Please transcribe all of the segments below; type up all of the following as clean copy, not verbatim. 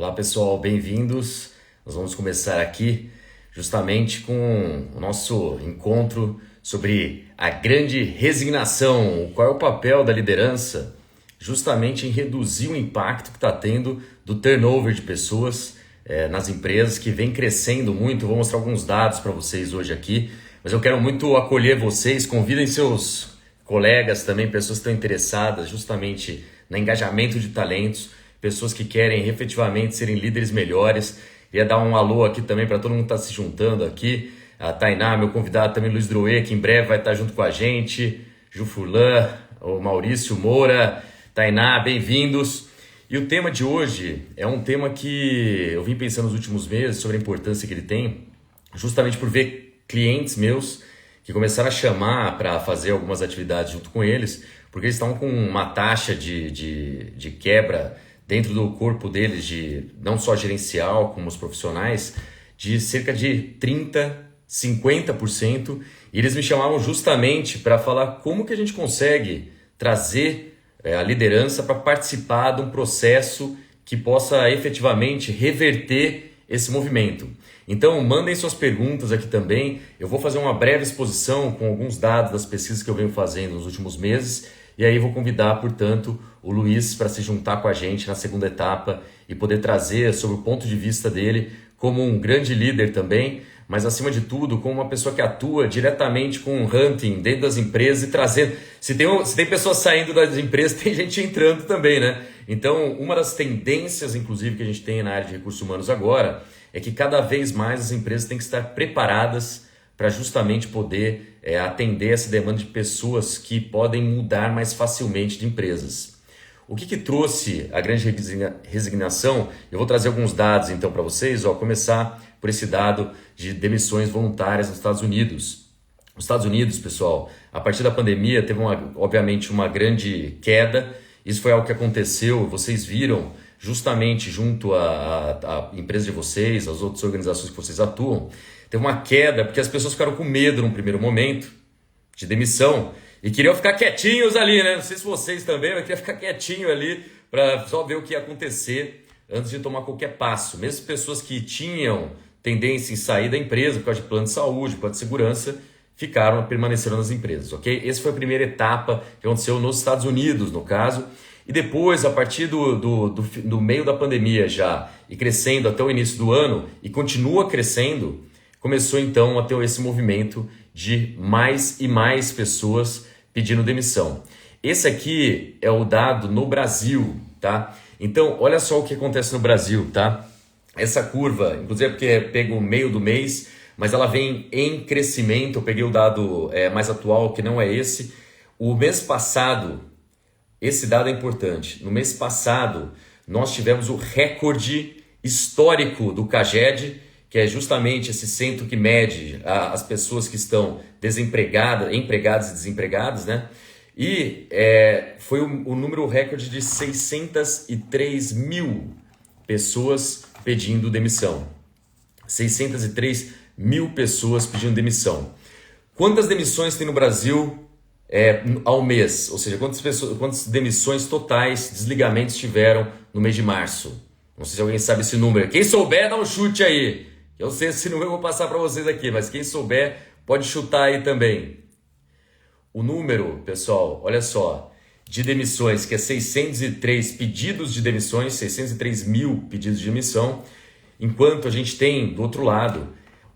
Olá pessoal, bem-vindos. Nós vamos começar aqui justamente com o nosso encontro sobre a grande resignação. Qual é o papel da liderança justamente em reduzir o impacto que está tendo do turnover de pessoas nas empresas, que vem crescendo muito. Vou mostrar alguns dados para vocês hoje aqui, mas eu quero muito acolher vocês. Convidem seus colegas também, pessoas que estão interessadas justamente no engajamento de talentos, pessoas que querem efetivamente serem líderes melhores. Ia dar um alô aqui também para todo mundo que está se juntando aqui. A Tainá, meu convidado também, Luiz Drouet, que em breve vai estar junto com a gente. Ju Furlan, o Maurício Moura. Tainá, bem-vindos. E o tema de hoje é um tema que eu vim pensando nos últimos meses sobre a importância que ele tem, justamente por ver clientes meus que começaram a chamar para fazer algumas atividades junto com eles, porque eles estavam com uma taxa de quebra dentro do corpo deles, de não só gerencial, como os profissionais, de cerca de 30%, 50%, e eles me chamavam justamente para falar como que a gente consegue trazer a liderança para participar de um processo que possa efetivamente reverter esse movimento. Então, mandem suas perguntas aqui também. Eu vou fazer uma breve exposição com alguns dados das pesquisas que eu venho fazendo nos últimos meses, e aí vou convidar, portanto, o Luiz para se juntar com a gente na segunda etapa e poder trazer sobre o ponto de vista dele como um grande líder também, mas acima de tudo como uma pessoa que atua diretamente com o hunting dentro das empresas e trazendo... Se tem pessoas saindo das empresas, tem gente entrando também, né? Então, uma das tendências, inclusive, que a gente tem na área de recursos humanos agora é que cada vez mais as empresas têm que estar preparadas para justamente poder atender essa demanda de pessoas que podem mudar mais facilmente de empresas. O que trouxe a grande resignação? Eu vou trazer alguns dados então para vocês. Começar por esse dado de demissões voluntárias nos Estados Unidos. Os Estados Unidos, pessoal, a partir da pandemia teve obviamente uma grande queda. Isso foi algo que aconteceu, vocês viram justamente junto à empresa de vocês, às outras organizações que vocês atuam. Teve uma queda porque as pessoas ficaram com medo num primeiro momento de demissão e queriam ficar quietinhos ali, né? Não sei se vocês também, mas queria ficar quietinho ali para só ver o que ia acontecer antes de tomar qualquer passo. Mesmo pessoas que tinham tendência em sair da empresa por causa de plano de saúde, por causa de segurança, permaneceram nas empresas, ok? Essa foi a primeira etapa que aconteceu nos Estados Unidos, no caso. E depois, a partir do meio da pandemia já, e crescendo até o início do ano, e continua crescendo, começou então a ter esse movimento de mais e mais pessoas pedindo demissão. Esse aqui é o dado no Brasil, tá? Então, olha só o que acontece no Brasil, tá? Essa curva, inclusive porque pega o meio do mês, mas ela vem em crescimento. Eu peguei o dado mais atual, que não é esse. O mês passado, esse dado é importante. No mês passado, nós tivemos o recorde histórico do CAGED, que é justamente esse centro que mede as pessoas que estão desempregadas, empregadas e desempregadas, né? E foi o número recorde de 603 mil pessoas pedindo demissão. 603 mil pessoas pedindo demissão. Quantas demissões tem no Brasil ao mês? Ou seja, quantas demissões totais, desligamentos tiveram no mês de março? Não sei se alguém sabe esse número. Quem souber, dá um chute aí. Eu sei esse número, eu vou passar para vocês aqui, mas quem souber pode chutar aí também. O número, pessoal, olha só, de demissões, que é 603 pedidos de demissões, 603 mil pedidos de demissão, enquanto a gente tem, do outro lado,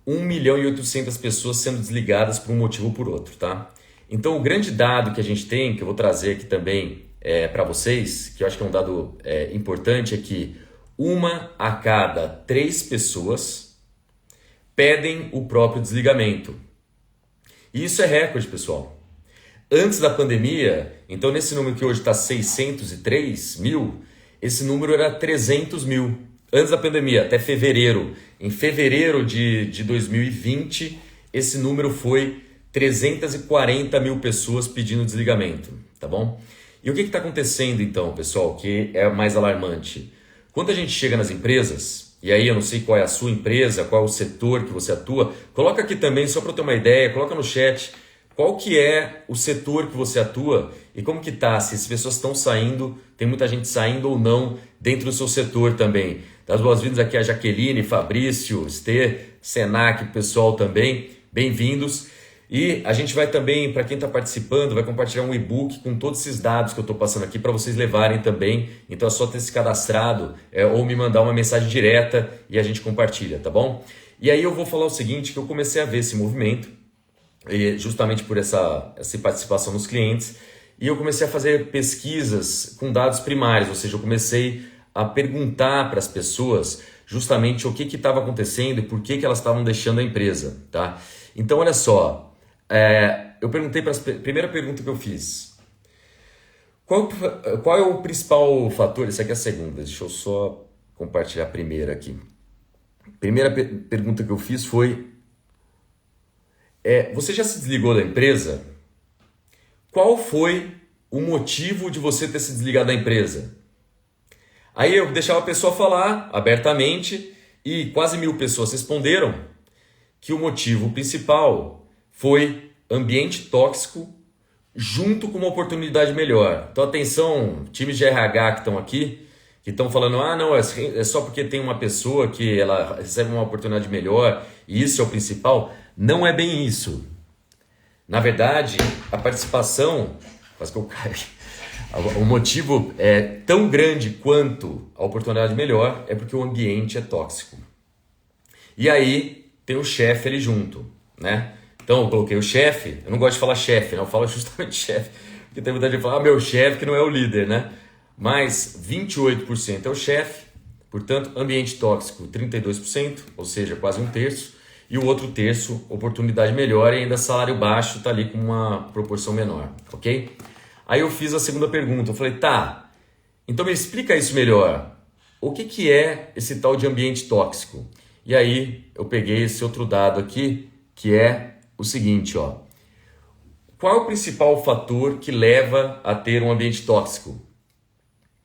1.800.000 pessoas sendo desligadas por um motivo ou por outro, tá? Então, o grande dado que a gente tem, que eu vou trazer aqui também para vocês, que eu acho que é um dado importante, é que 1 a cada 3 pessoas pedem o próprio desligamento. E isso é recorde, pessoal. Antes da pandemia, então nesse número que hoje está 603 mil, esse número era 300 mil. Antes da pandemia, até fevereiro. Em fevereiro de 2020, esse número foi 340 mil pessoas pedindo desligamento, tá bom? E o que está acontecendo então, pessoal, que é mais alarmante? Quando a gente chega nas empresas, e aí eu não sei qual é a sua empresa, qual é o setor que você atua, coloca aqui também, só para eu ter uma ideia, coloca no chat qual que é o setor que você atua e como que tá, se as pessoas estão saindo, tem muita gente saindo ou não dentro do seu setor também. Dá as boas-vindas aqui a Jaqueline, Fabrício, Esther, Senac, pessoal também, bem-vindos. E a gente vai também, para quem está participando, vai compartilhar um e-book com todos esses dados que eu estou passando aqui para vocês levarem também. Então é só ter se cadastrado ou me mandar uma mensagem direta e a gente compartilha, tá bom? E aí eu vou falar o seguinte, que eu comecei a ver esse movimento, justamente por essa participação dos clientes, e eu comecei a fazer pesquisas com dados primários, ou seja, eu comecei a perguntar para as pessoas justamente o que estava acontecendo e por que elas estavam deixando a empresa, tá? Então olha só, eu perguntei para primeira pergunta que eu fiz, qual é o principal fator? Essa aqui é a segunda, deixa eu só compartilhar a primeira aqui. Primeira pergunta que eu fiz foi, você já se desligou da empresa? Qual foi o motivo de você ter se desligado da empresa? Aí eu deixava a pessoa falar abertamente e quase 1000 pessoas responderam que o motivo principal foi ambiente tóxico junto com uma oportunidade melhor. Então atenção, times de RH que estão aqui, que estão falando, não, é só porque tem uma pessoa que ela recebe uma oportunidade melhor e isso é o principal. Não é bem isso. Na verdade, a participação, quase que eu caio aqui, o motivo é tão grande quanto a oportunidade melhor é porque o ambiente é tóxico. E aí tem o chefe ali junto, né? Então eu coloquei o chefe, eu não gosto de falar chefe, né? Eu falo justamente chefe, porque tem vontade de falar, meu chefe que não é o líder, né? Mas 28% é o chefe, portanto, ambiente tóxico 32%, ou seja, quase um terço, e o outro terço, oportunidade melhor e ainda salário baixo, tá ali com uma proporção menor, ok? Aí eu fiz a segunda pergunta, eu falei, tá, então me explica isso melhor. O que é esse tal de ambiente tóxico? E aí eu peguei esse outro dado aqui, que é o seguinte, ó. Qual é o principal fator que leva a ter um ambiente tóxico?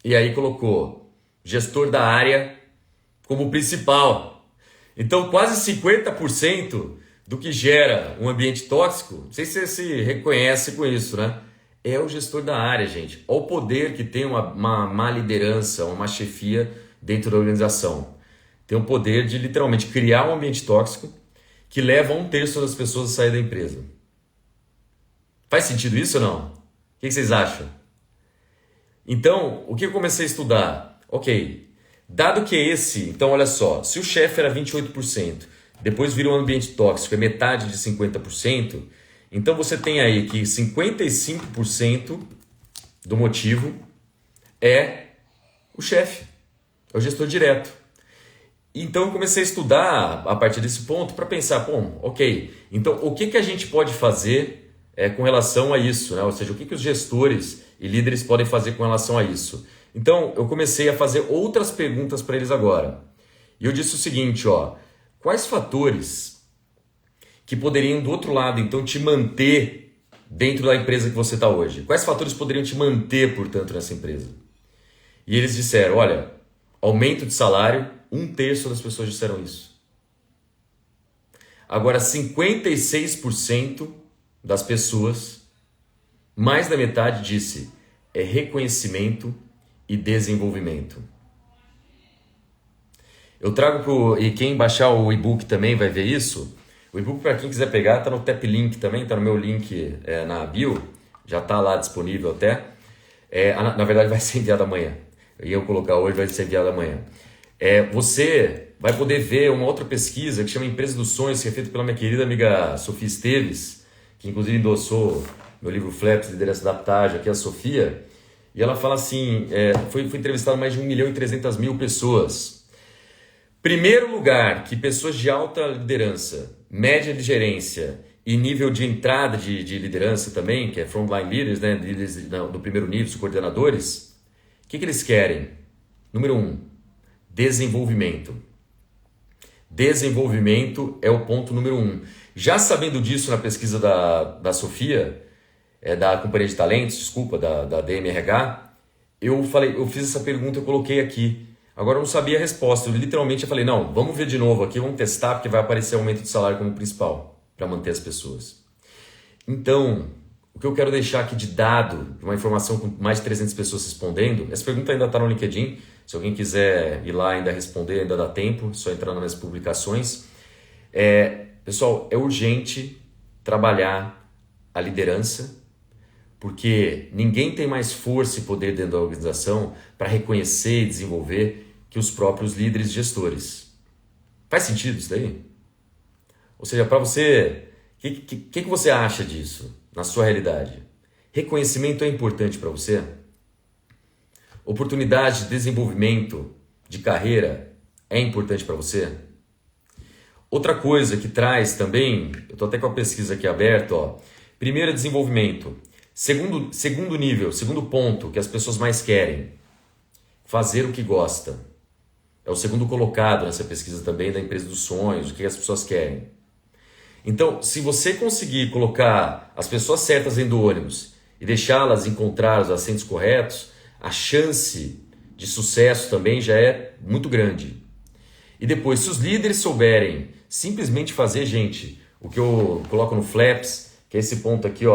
E aí colocou gestor da área como principal. Então quase 50% do que gera um ambiente tóxico, não sei se você se reconhece com isso, né? É o gestor da área, gente. Olha o poder que tem uma má liderança, uma má chefia dentro da organização. Tem o poder de literalmente criar um ambiente tóxico que leva a um terço das pessoas a sair da empresa. Faz sentido isso ou não? O que vocês acham? Então, o que eu comecei a estudar? Ok, dado que então olha só, se o chefe era 28%, depois virou um ambiente tóxico, é metade de 50%, então você tem aí que 55% do motivo é o chefe, é o gestor direto. Então eu comecei a estudar a partir desse ponto para pensar, bom, ok, então o que a gente pode fazer com relação a isso, né? Ou seja, o que os gestores e líderes podem fazer com relação a isso. Então eu comecei a fazer outras perguntas para eles agora. E eu disse o seguinte, ó, quais fatores que poderiam do outro lado então te manter dentro da empresa que você está hoje? Quais fatores poderiam te manter, portanto, nessa empresa? E eles disseram, olha, aumento de salário, um terço das pessoas disseram isso. Agora, 56% das pessoas, mais da metade disse, é reconhecimento e desenvolvimento. Eu trago e quem baixar o e-book também vai ver isso. O e-book, para quem quiser pegar, está no Tap Link também, está no meu link na bio, já está lá disponível até. Na verdade vai ser enviado amanhã. Eu ia colocar hoje, vai ser enviado amanhã. Você vai poder ver uma outra pesquisa que chama Empresa dos Sonhos, que é feita pela minha querida amiga Sofia Esteves, que inclusive endossou meu livro Flaps, Liderança Adaptável, aqui é a Sofia, e ela fala assim, foi entrevistado mais de 1.300.000 pessoas. Primeiro lugar, que pessoas de alta liderança, média de gerência e nível de entrada de liderança também, que é frontline leaders, né, líderes do primeiro nível, os coordenadores, o que eles querem? Número 1, desenvolvimento. Desenvolvimento é o ponto número 1. Já sabendo disso na pesquisa da Sofia, da Companhia de Talentos, desculpa, da DMRH, eu fiz essa pergunta, eu coloquei aqui. Agora eu não sabia a resposta, eu literalmente falei, não, vamos ver de novo aqui, vamos testar, porque vai aparecer aumento de salário como principal, para manter as pessoas. Então, o o que eu quero deixar aqui de dado, uma informação com mais de 300 pessoas respondendo, essa pergunta ainda está no LinkedIn, se alguém quiser ir lá ainda responder, ainda dá tempo, só entrar nas minhas publicações. Pessoal, é urgente trabalhar a liderança, porque ninguém tem mais força e poder dentro da organização para reconhecer e desenvolver que os próprios líderes e gestores. Faz sentido isso daí? Ou seja, para você, o que você acha disso na sua realidade? Reconhecimento é importante para você? Oportunidade de desenvolvimento de carreira é importante para você? Outra coisa que traz também, eu estou até com a pesquisa aqui aberta, primeiro é desenvolvimento. Segundo nível, segundo ponto que as pessoas mais querem, fazer o que gosta. É o segundo colocado nessa pesquisa também da empresa dos sonhos, o que as pessoas querem. Então, se você conseguir colocar as pessoas certas dentro do ônibus e deixá-las encontrar os assentos corretos, a chance de sucesso também já é muito grande. E depois, se os líderes souberem simplesmente fazer, gente, o que eu coloco no Flaps, que é esse ponto aqui,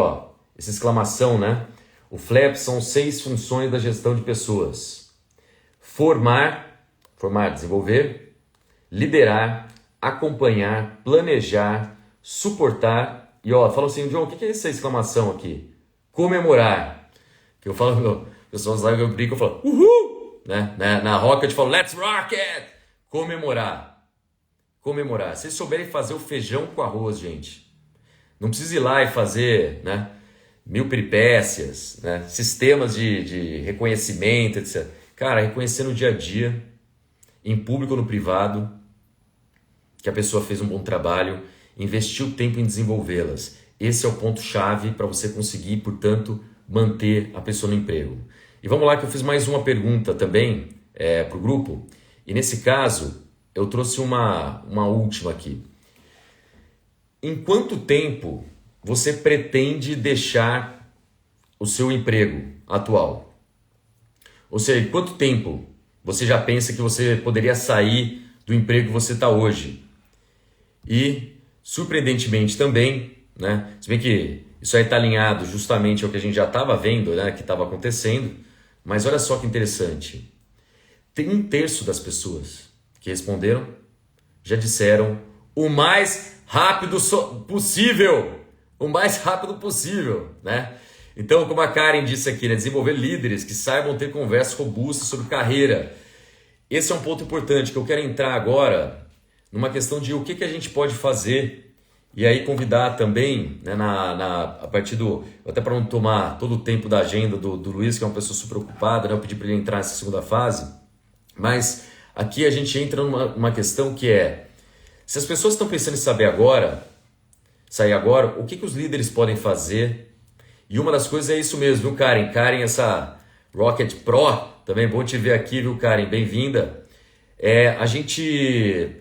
essa exclamação, né? O Flaps são 6 funções da gestão de pessoas. Formar, desenvolver, liderar, acompanhar, planejar, suportar e fala assim, John, o que é essa exclamação aqui? Comemorar. Que eu falo, o pessoal sabe que eu brinco, eu falo, uhul! Né? Na Rocket eu falo, let's rock it! Comemorar. Se vocês souberem fazer o feijão com arroz, gente, não precisa ir lá e fazer, né, 1000 peripécias, né, sistemas de reconhecimento, etc. Cara, reconhecer no dia a dia, em público ou no privado, que a pessoa fez um bom trabalho, investiu tempo em desenvolvê-las. Esse é o ponto-chave para você conseguir, portanto, manter a pessoa no emprego. E vamos lá que eu fiz mais uma pergunta também para o grupo. E nesse caso, eu trouxe uma última aqui. Em quanto tempo você pretende deixar o seu emprego atual? Ou seja, em quanto tempo você já pensa que você poderia sair do emprego que você está hoje? E, surpreendentemente também, né, se bem que isso aí está alinhado justamente ao que a gente já estava vendo, né, que estava acontecendo, mas olha só que interessante. Tem 1/3 das pessoas que responderam já disseram o mais rápido possível. O mais rápido possível, né? Então, como a Karen disse aqui, né, desenvolver líderes que saibam ter conversas robustas sobre carreira. Esse é um ponto importante que eu quero entrar agora numa questão de o que a gente pode fazer e aí convidar também, né, a partir do... Até para não tomar todo o tempo da agenda do Luiz, que é uma pessoa super ocupada, né, eu pedi para ele entrar nessa segunda fase, mas aqui a gente entra numa questão que é, se as pessoas estão pensando em sair agora, o que os líderes podem fazer? E uma das coisas é isso mesmo, viu, Karen? Karen, essa Rocket Pro, também bom te ver aqui, viu, Karen? Bem-vinda. A gente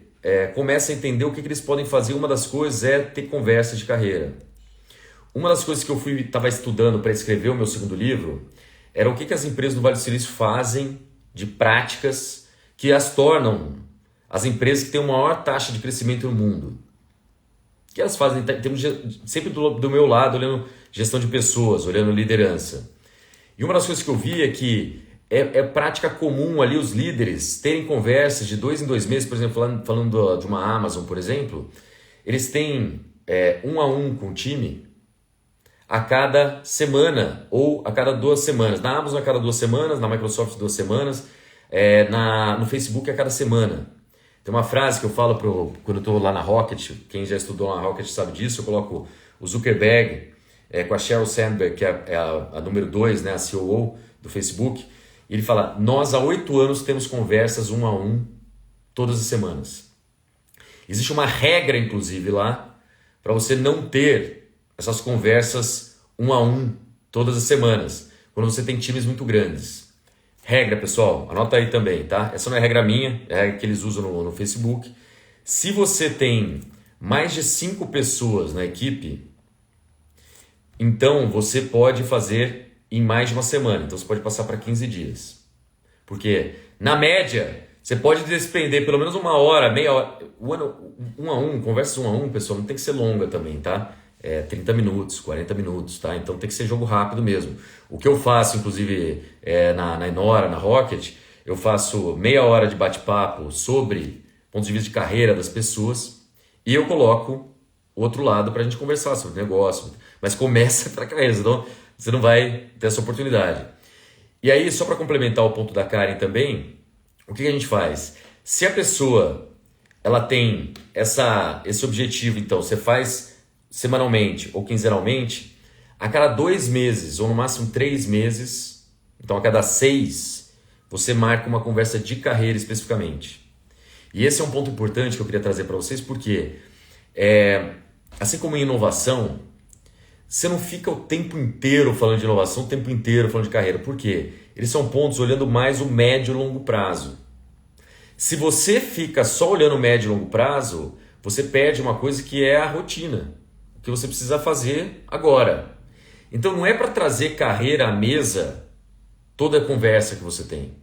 começa a entender o que eles podem fazer. Uma das coisas é ter conversa de carreira. Uma das coisas que eu estava estudando para escrever o meu segundo livro era o que as empresas do Vale do Silício fazem de práticas que as tornam as empresas que têm a maior taxa de crescimento no mundo. O que elas fazem? Temos sempre do meu lado, olhando gestão de pessoas, olhando liderança. E uma das coisas que eu vi é que é prática comum ali os líderes terem conversas de 2 em 2 meses, por exemplo, falando de uma Amazon, por exemplo, eles têm 1 a 1 com o time a cada semana ou a cada 2 semanas. Na Amazon a cada 2 semanas, na Microsoft 2 semanas, no Facebook a cada semana. Tem uma frase que eu falo quando eu estou lá na Rocket, quem já estudou na Rocket sabe disso, eu coloco o Zuckerberg com a Sheryl Sandberg, que é a número 2, né, a COO do Facebook, e ele fala, nós há 8 anos temos conversas 1 a 1 todas as semanas. Existe uma regra, inclusive, lá, para você não ter essas conversas 1 a 1 todas as semanas, quando você tem times muito grandes. Regra, pessoal, anota aí também, tá? Essa não é regra minha, é a regra que eles usam no Facebook. Se você tem mais de 5 pessoas na equipe, então você pode fazer em mais de uma semana. Então você pode passar para 15 dias. Porque, na média, você pode despender pelo menos 1 hora, meia hora, 1 a 1, conversas 1 a 1, pessoal, não tem que ser longa também, tá? 30 minutos, 40 minutos, tá? Então tem que ser jogo rápido mesmo. O que eu faço, inclusive, na Enora, na Rocket, eu faço meia hora de bate-papo sobre pontos de vista de carreira das pessoas e eu coloco o outro lado para a gente conversar sobre negócio. Mas começa para carreira, senão você não vai ter essa oportunidade. E aí, só para complementar o ponto da Karen também, o que a gente faz? Se a pessoa ela tem esse objetivo, então, você faz semanalmente ou quinzenalmente, a cada 2 meses, ou no máximo 3 meses, então a cada 6, você marca uma conversa de carreira especificamente. E esse é um ponto importante que eu queria trazer para vocês, porque assim como em inovação, você não fica o tempo inteiro falando de inovação, o tempo inteiro falando de carreira. Por quê? Eles são pontos olhando mais o médio e longo prazo. Se você fica só olhando o médio e longo prazo, você perde uma coisa que é a rotina, o que você precisa fazer agora. Então não é para trazer carreira à mesa toda a conversa que você tem.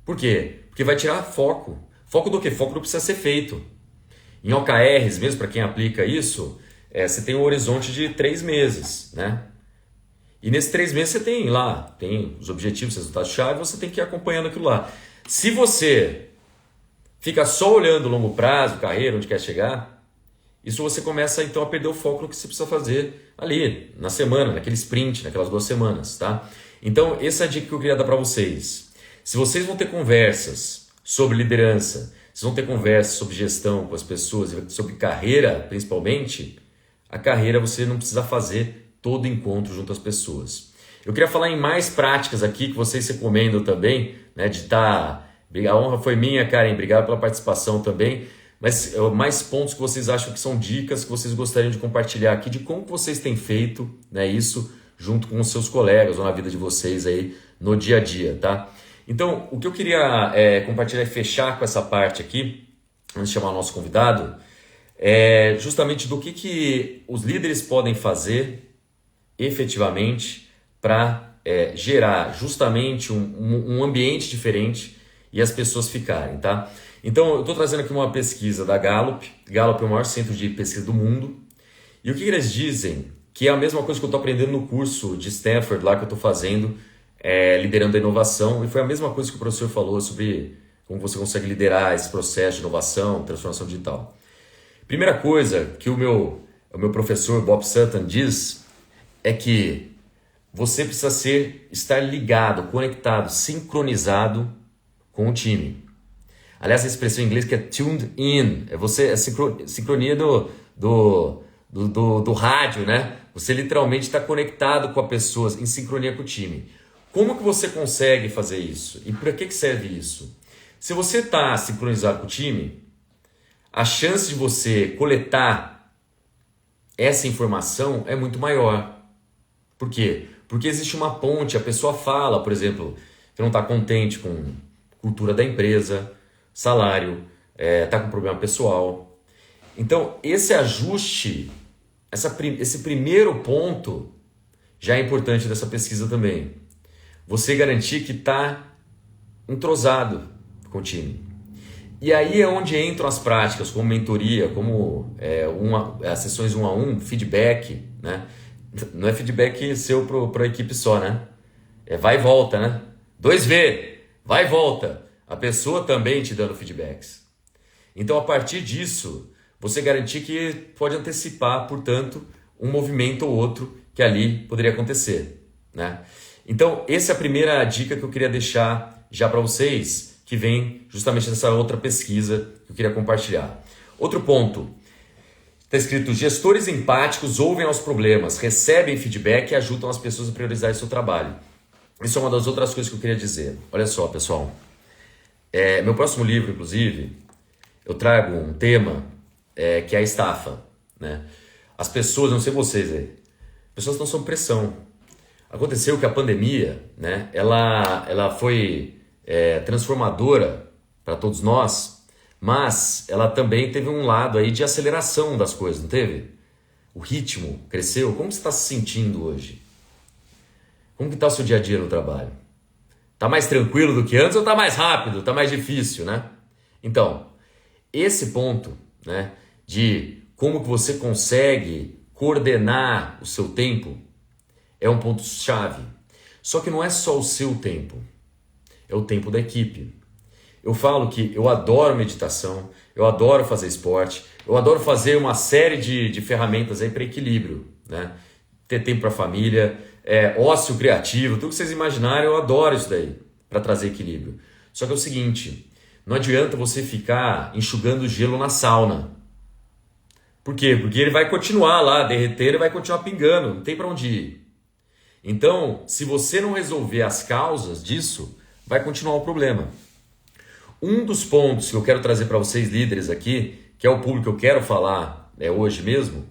Por quê? Porque vai tirar foco. Foco do quê? Foco do que precisa ser feito. Em OKRs mesmo, para quem aplica isso, você tem um horizonte de 3 meses, né? E nesses 3 meses você tem os objetivos, os resultados-chave, você tem que ir acompanhando aquilo lá. Se você fica só olhando o longo prazo, carreira, onde quer chegar, isso você começa então a perder o foco no que você precisa fazer ali, na semana, naquele sprint, naquelas 2 semanas, tá? Então, essa é a dica que eu queria dar para vocês. Se vocês vão ter conversas sobre liderança, vocês vão ter conversas sobre gestão com as pessoas, sobre carreira principalmente, a carreira você não precisa fazer todo encontro junto às pessoas. Eu queria falar em mais práticas aqui que vocês recomendam também, né, de estar... A honra foi minha, Karen, obrigado pela participação também, mas mais pontos que vocês acham que são dicas que vocês gostariam de compartilhar aqui, de como vocês têm feito, né, isso junto com os seus colegas ou na vida de vocês aí no dia a dia, tá? Então, o que eu queria compartilhar e fechar com essa parte aqui, antes de chamar o nosso convidado, é justamente do que os líderes podem fazer efetivamente para gerar justamente um ambiente diferente e as pessoas ficarem, tá? Então, eu estou trazendo aqui uma pesquisa da Gallup. Gallup é o maior centro de pesquisa do mundo. E o que eles dizem? Que é a mesma coisa que eu estou aprendendo no curso de Stanford lá que eu estou fazendo, liderando a inovação. E foi a mesma coisa que o professor falou sobre como você consegue liderar esse processo de inovação, transformação digital. Primeira coisa que o meu professor Bob Sutton diz é que você precisa estar ligado, conectado, sincronizado com o time. Aliás, a expressão em inglês que é tuned in, é sincronia do rádio, né? Você literalmente está conectado com a pessoa, em sincronia com o time. Como que você consegue fazer isso? E para que serve isso? Se você está sincronizado com o time, a chance de você coletar essa informação é muito maior. Por quê? Porque existe uma ponte, a pessoa fala, por exemplo, que não está contente com a cultura da empresa, salário, está com problema pessoal. Então, esse ajuste, esse primeiro ponto já é importante dessa pesquisa também. Você garantir que está entrosado com o time. E aí é onde entram as práticas, como mentoria, como as sessões 1 a 1, feedback, né? Não é feedback seu para a equipe só, né? Vai e volta, né? 2V, vai e volta. A pessoa também te dando feedbacks. Então, a partir disso, você garantir que pode antecipar, portanto, um movimento ou outro que ali poderia acontecer, né? Então, essa é a primeira dica que eu queria deixar já para vocês, que vem justamente dessa outra pesquisa que eu queria compartilhar. Outro ponto, está escrito: gestores empáticos ouvem aos problemas, recebem feedback e ajudam as pessoas a priorizar seu trabalho. Isso é uma das outras coisas que eu queria dizer. Olha só, pessoal. Meu próximo livro, inclusive, eu trago um tema que é a estafa, né? As pessoas, não sei vocês aí, as pessoas estão sob pressão. Aconteceu que a pandemia, né, ela foi transformadora para todos nós, mas ela também teve um lado aí de aceleração das coisas, não teve? O ritmo cresceu. Como você está se sentindo hoje? Como que está o seu dia a dia no trabalho? Está mais tranquilo do que antes ou está mais rápido? Está mais difícil, né? Então, esse ponto, né, de como que você consegue coordenar o seu tempo é um ponto-chave. Só que não é só o seu tempo, é o tempo da equipe. Eu falo que eu adoro meditação, eu adoro fazer esporte, eu adoro fazer uma série de ferramentas aí para equilíbrio, né? Ter tempo para a família, ócio criativo, tudo que vocês imaginarem, eu adoro isso daí para trazer equilíbrio. Só que é o seguinte, não adianta você ficar enxugando gelo na sauna. Por quê? Porque ele vai continuar lá derretendo e vai continuar pingando, não tem para onde ir. Então, se você não resolver as causas disso, vai continuar o problema. Um dos pontos que eu quero trazer para vocês líderes aqui, que é o público que eu quero falar hoje mesmo,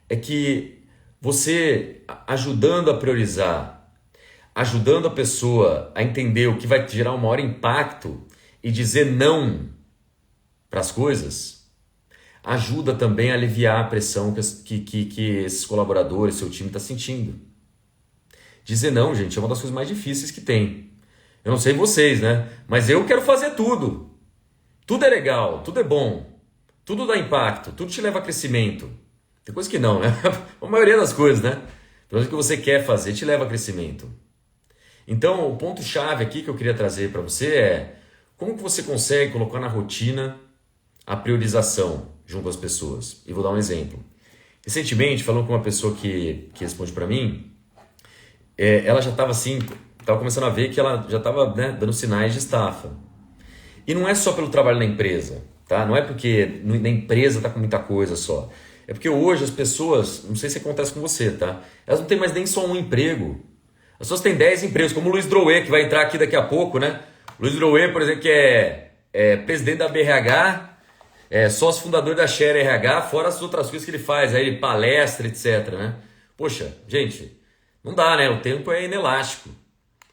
é que você ajudando a priorizar, ajudando a pessoa a entender o que vai gerar um maior impacto e dizer não para as coisas, ajuda também a aliviar a pressão que esses colaboradores, seu time está sentindo. Dizer não, gente, é uma das coisas mais difíceis que tem. Eu não sei vocês, né? Mas eu quero fazer tudo. Tudo é legal, tudo é bom. Tudo dá impacto, tudo te leva a crescimento. Tem coisa que não, né? A maioria das coisas, né? Pelo menos o que você quer fazer te leva a crescimento. Então, o ponto-chave aqui que eu queria trazer para você é como que você consegue colocar na rotina a priorização junto às pessoas. E vou dar um exemplo. Recentemente, falando com uma pessoa que responde para mim, ela já estava assim, estava começando a ver que ela já estava, né, dando sinais de estafa. E não é só pelo trabalho na empresa, tá? Não é porque na empresa está com muita coisa só. É porque hoje as pessoas, não sei se acontece com você, tá? Elas não têm mais nem só um emprego. As pessoas têm 10 empregos, como o Luiz Drouet, que vai entrar aqui daqui a pouco, né? O Luiz Drouet, por exemplo, que é presidente da BRH, sócio fundador da Share RH, fora as outras coisas que ele faz, aí ele palestra, etc, né? Poxa, gente, não dá, né? O tempo é inelástico.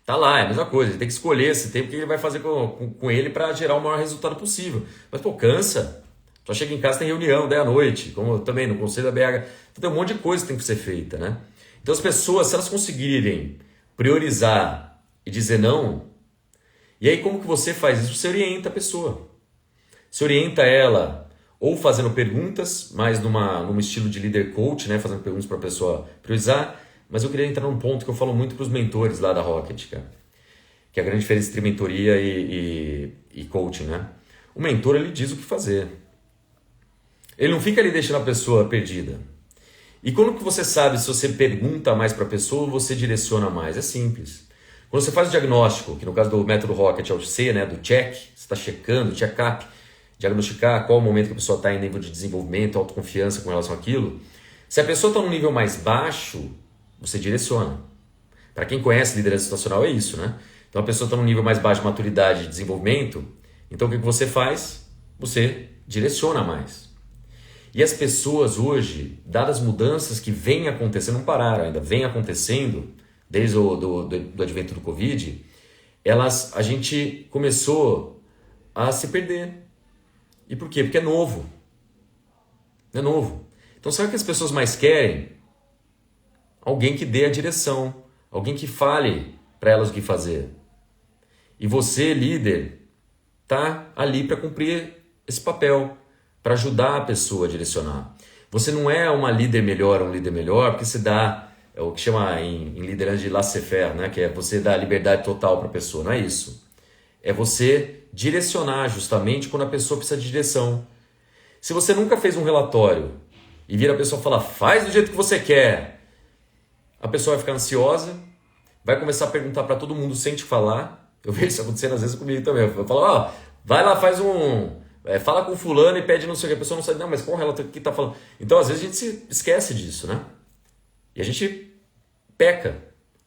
Tá lá, é a mesma coisa. Ele tem que escolher esse tempo que ele vai fazer com ele para gerar o maior resultado possível. Mas, pô, cansa. Só chega em casa, tem reunião, 10 à noite, como também no Conselho da BH. Então, tem um monte de coisa que tem que ser feita, né? Então, as pessoas, se elas conseguirem priorizar e dizer não, e aí como que você faz isso? Você orienta a pessoa. Você orienta ela ou fazendo perguntas, mais num estilo de líder coach, né? Fazendo perguntas para a pessoa priorizar. Mas eu queria entrar num ponto que eu falo muito para os mentores lá da Rocket, cara. Que é a grande diferença entre mentoria e coaching, né? O mentor, ele diz o que fazer. Ele não fica ali deixando a pessoa perdida. E quando que você sabe se você pergunta mais para a pessoa ou você direciona mais? É simples. Quando você faz o diagnóstico, que no caso do método Rocket é o C, né, do check, você está checando, check-up, diagnosticar qual o momento que a pessoa está em nível de desenvolvimento, autoconfiança com relação àquilo. Se a pessoa está num nível mais baixo, você direciona. Para quem conhece liderança situacional é isso, né? Então a pessoa está num nível mais baixo de maturidade e desenvolvimento, então o que você faz? Você direciona mais. E as pessoas hoje, dadas as mudanças que vêm acontecendo, não pararam ainda, vêm acontecendo, desde do advento do Covid, a gente começou a se perder. E por quê? Porque é novo. É novo. Então sabe o que as pessoas mais querem? Alguém que dê a direção, alguém que fale para elas o que fazer. E você, líder, tá ali para cumprir esse papel, para ajudar a pessoa a direcionar. Você não é uma líder melhor ou um líder melhor porque você dá o que chama em liderança de laissez-faire, né? Que é você dar liberdade total para a pessoa. Não é isso. É você direcionar justamente quando a pessoa precisa de direção. Se você nunca fez um relatório e vira a pessoa e fala, faz do jeito que você quer, a pessoa vai ficar ansiosa, vai começar a perguntar para todo mundo sem te falar. Eu vejo isso acontecendo às vezes comigo também. Eu falo, vai lá, faz fala com fulano e pede não sei o que. A pessoa não sabe, não, mas qual relatório que tá falando? Então, às vezes, a gente se esquece disso, né? E a gente peca.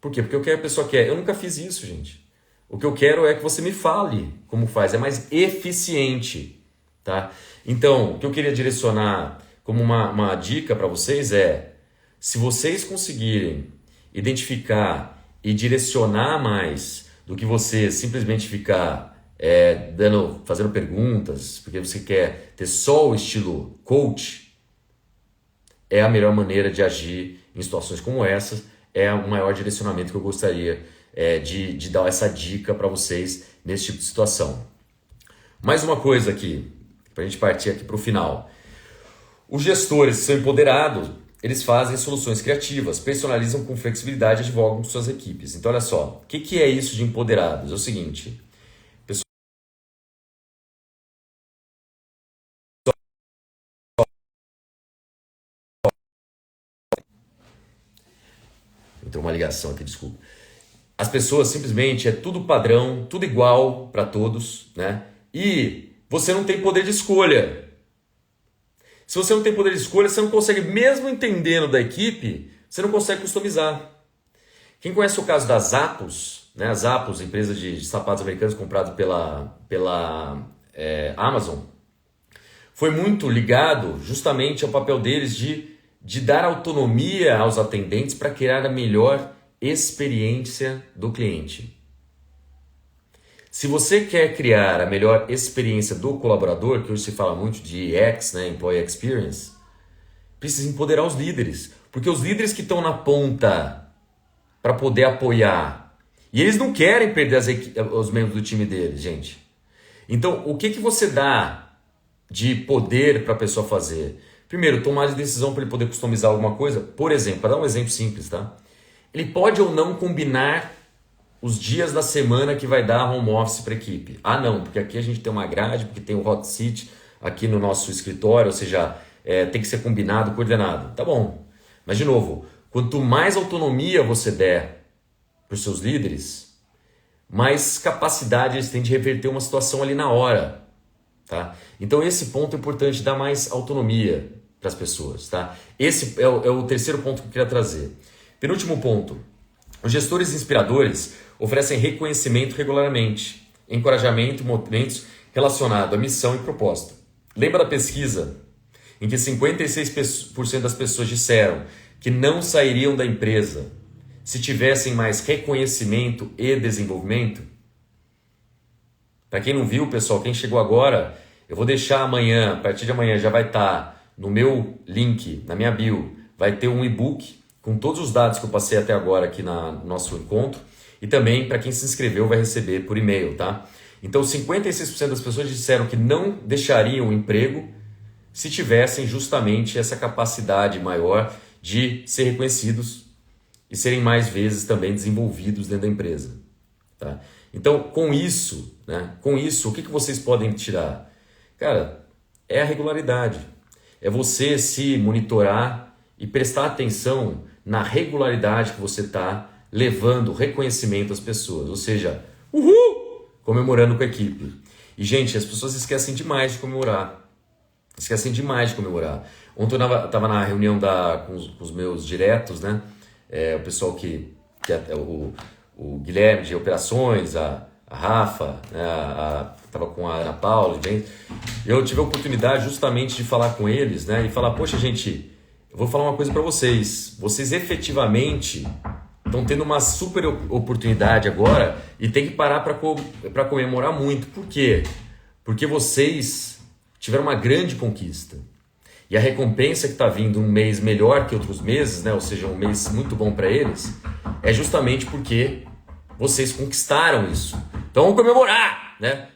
Por quê? Porque o que a pessoa quer? Eu nunca fiz isso, gente. O que eu quero é que você me fale como faz. É mais eficiente, tá? Então, o que eu queria direcionar como uma dica para vocês é, se vocês conseguirem identificar e direcionar mais do que você simplesmente ficar fazendo perguntas, porque você quer ter só o estilo coach, é a melhor maneira de agir em situações como essas, é o maior direcionamento que eu gostaria de dar essa dica para vocês nesse tipo de situação. Mais uma coisa aqui, para a gente partir aqui para o final. Os gestores que são empoderados, eles fazem soluções criativas, personalizam com flexibilidade e advogam com suas equipes. Então, olha só, o que é isso de empoderados? É o seguinte, pessoal, entrou uma ligação aqui, desculpa. As pessoas simplesmente é tudo padrão, tudo igual para todos, né? E você não tem poder de escolha. Se você não tem poder de escolha, você não consegue, mesmo entendendo da equipe, você não consegue customizar. Quem conhece o caso da Zappos, né? A Zappos, empresa de sapatos americanos comprado pela Amazon, foi muito ligado justamente ao papel deles de dar autonomia aos atendentes para criar a melhor experiência do cliente. Se você quer criar a melhor experiência do colaborador, que hoje se fala muito de EX, né, Employee Experience, precisa empoderar os líderes, porque os líderes que estão na ponta para poder apoiar, e eles não querem perder os membros do time deles, gente. Então, o que você dá de poder para a pessoa fazer? Primeiro, tomar a decisão para ele poder customizar alguma coisa. Por exemplo, para dar um exemplo simples, tá? Ele pode ou não combinar os dias da semana que vai dar home office para a equipe. Ah, não, porque aqui a gente tem uma grade, porque tem o hot seat aqui no nosso escritório, ou seja, tem que ser combinado, coordenado. Tá bom. Mas, de novo, quanto mais autonomia você der para os seus líderes, mais capacidade eles têm de reverter uma situação ali na hora. Tá? Então, esse ponto é importante, dar mais autonomia para as pessoas. Tá? Esse é o terceiro ponto que eu queria trazer. Penúltimo ponto. Os gestores inspiradores oferecem reconhecimento regularmente, encorajamento e movimentos relacionados à missão e propósito. Lembra da pesquisa em que 56% das pessoas disseram que não sairiam da empresa se tivessem mais reconhecimento e desenvolvimento? Para quem não viu, pessoal, quem chegou agora, eu vou deixar amanhã, a partir de amanhã já vai estar no meu link, na minha bio, vai ter um e-book com todos os dados que eu passei até agora aqui no nosso encontro. E também, para quem se inscreveu, vai receber por e-mail, tá? Então, 56% das pessoas disseram que não deixariam o emprego se tivessem justamente essa capacidade maior de ser reconhecidos e serem mais vezes também desenvolvidos dentro da empresa, tá? Então, com isso, o que vocês podem tirar? Cara, é a regularidade. É você se monitorar e prestar atenção na regularidade que você está levando reconhecimento às pessoas. Ou seja, comemorando com a equipe. E, gente, as pessoas esquecem demais de comemorar. Ontem eu estava na reunião com os meus diretos, né? O pessoal o Guilherme de operações, a Rafa, né? Estava com a Ana Paula, eu tive a oportunidade justamente de falar com eles, né? E falar, poxa, gente, eu vou falar uma coisa para vocês. Vocês efetivamente estão tendo uma super oportunidade agora e tem que parar para comemorar muito. Por quê? Porque vocês tiveram uma grande conquista. E a recompensa que está vindo um mês melhor que outros meses, né? Ou seja, um mês muito bom para eles, é justamente porque vocês conquistaram isso. Então vamos comemorar, né?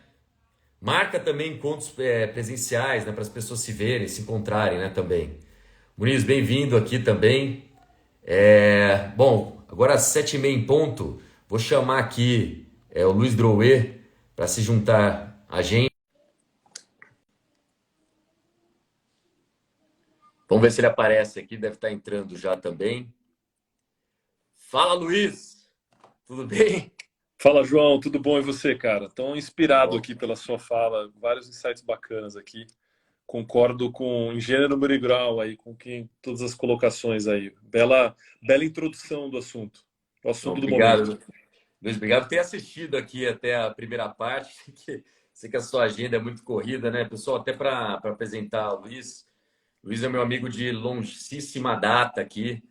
Marca também encontros presenciais, né? Para as pessoas se verem, se encontrarem, né? Também. Muniz, bem-vindo aqui também. Bom, agora às 7h30 em ponto, vou chamar aqui o Luiz Drouet para se juntar a gente. Vamos ver se ele aparece aqui, deve estar entrando já também. Fala, Luiz! Tudo bem? Fala, João, tudo bom e você, cara? Tão inspirado aqui pela sua fala, vários insights bacanas aqui. Concordo em gênero, número e grau aí, todas as colocações aí. Bela introdução do assunto. O assunto do momento. Luiz, obrigado por ter assistido aqui até a primeira parte. Sei que a sua agenda é muito corrida, né? Pessoal, até para apresentar o Luiz. Luiz é meu amigo de longíssima data aqui,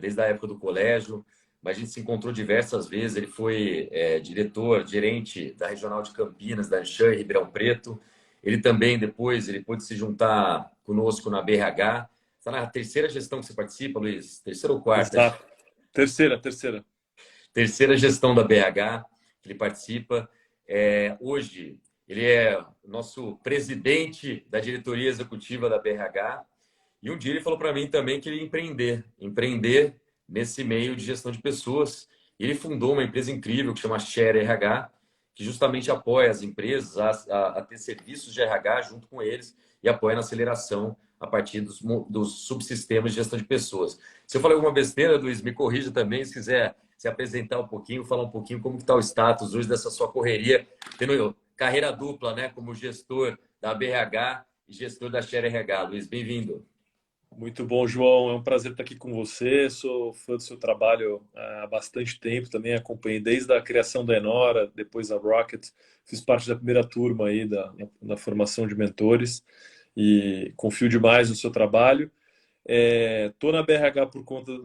desde a época do colégio. Mas a gente se encontrou diversas vezes. Ele foi diretor, gerente da Regional de Campinas, da Anshan, em Ribeirão Preto. Ele também, depois, ele pôde se juntar conosco na BRH. Está na terceira gestão que você participa, Luiz? Terceira ou quarta? Exato. Terceira. Terceira gestão da BRH que ele participa. Hoje, ele é nosso presidente da diretoria executiva da BRH E um dia ele falou para mim também que ele ia empreender nesse meio de gestão de pessoas. E ele fundou uma empresa incrível que chama Share RH, que justamente apoia as empresas a ter serviços de RH junto com eles e apoia na aceleração a partir dos subsistemas de gestão de pessoas. Se eu falei alguma besteira, Luiz, me corrija também, se quiser se apresentar um pouquinho, falar um pouquinho como está o status hoje dessa sua correria, tendo carreira dupla, né, como gestor da BRH e gestor da Share RH. Luiz, bem-vindo. Muito bom, João. É um prazer estar aqui com você. Sou fã do seu trabalho há bastante tempo. Também acompanhei desde a criação da Enora, depois a Rocket. Fiz parte da primeira turma aí da formação de mentores e confio demais no seu trabalho. Tô na BRH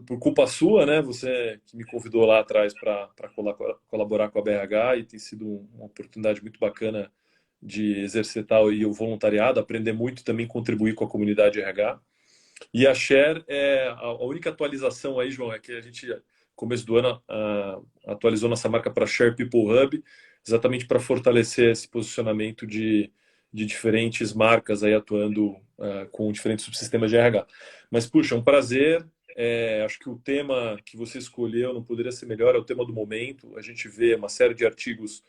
por culpa sua, né? Você que me convidou lá atrás para colaborar com a BRH e tem sido uma oportunidade muito bacana de exercitar aí o voluntariado, aprender muito e também contribuir com a comunidade RH. E a Share é a única atualização aí, João, é que a gente, começo do ano, atualizou nossa marca para Share People Hub, exatamente para fortalecer esse posicionamento de diferentes marcas aí atuando com diferentes subsistemas de RH. Mas, puxa, é um prazer. Acho que o tema que você escolheu não poderia ser melhor, é o tema do momento. A gente vê uma série de artigos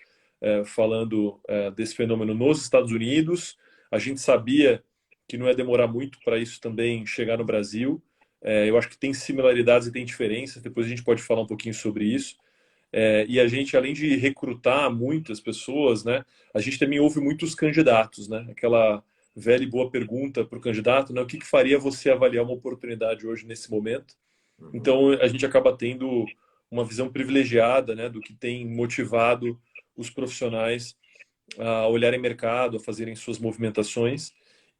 falando desse fenômeno nos Estados Unidos. A gente sabia que não ia demorar muito para isso também chegar no Brasil. Eu acho que tem similaridades e tem diferenças, depois a gente pode falar um pouquinho sobre isso. E a gente, além de recrutar muitas pessoas, né, a gente também ouve muitos candidatos, né? Aquela velha e boa pergunta para o candidato, né? O que faria você avaliar uma oportunidade hoje nesse momento? Então, a gente acaba tendo uma visão privilegiada, né, do que tem motivado os profissionais a olharem mercado, a fazerem suas movimentações.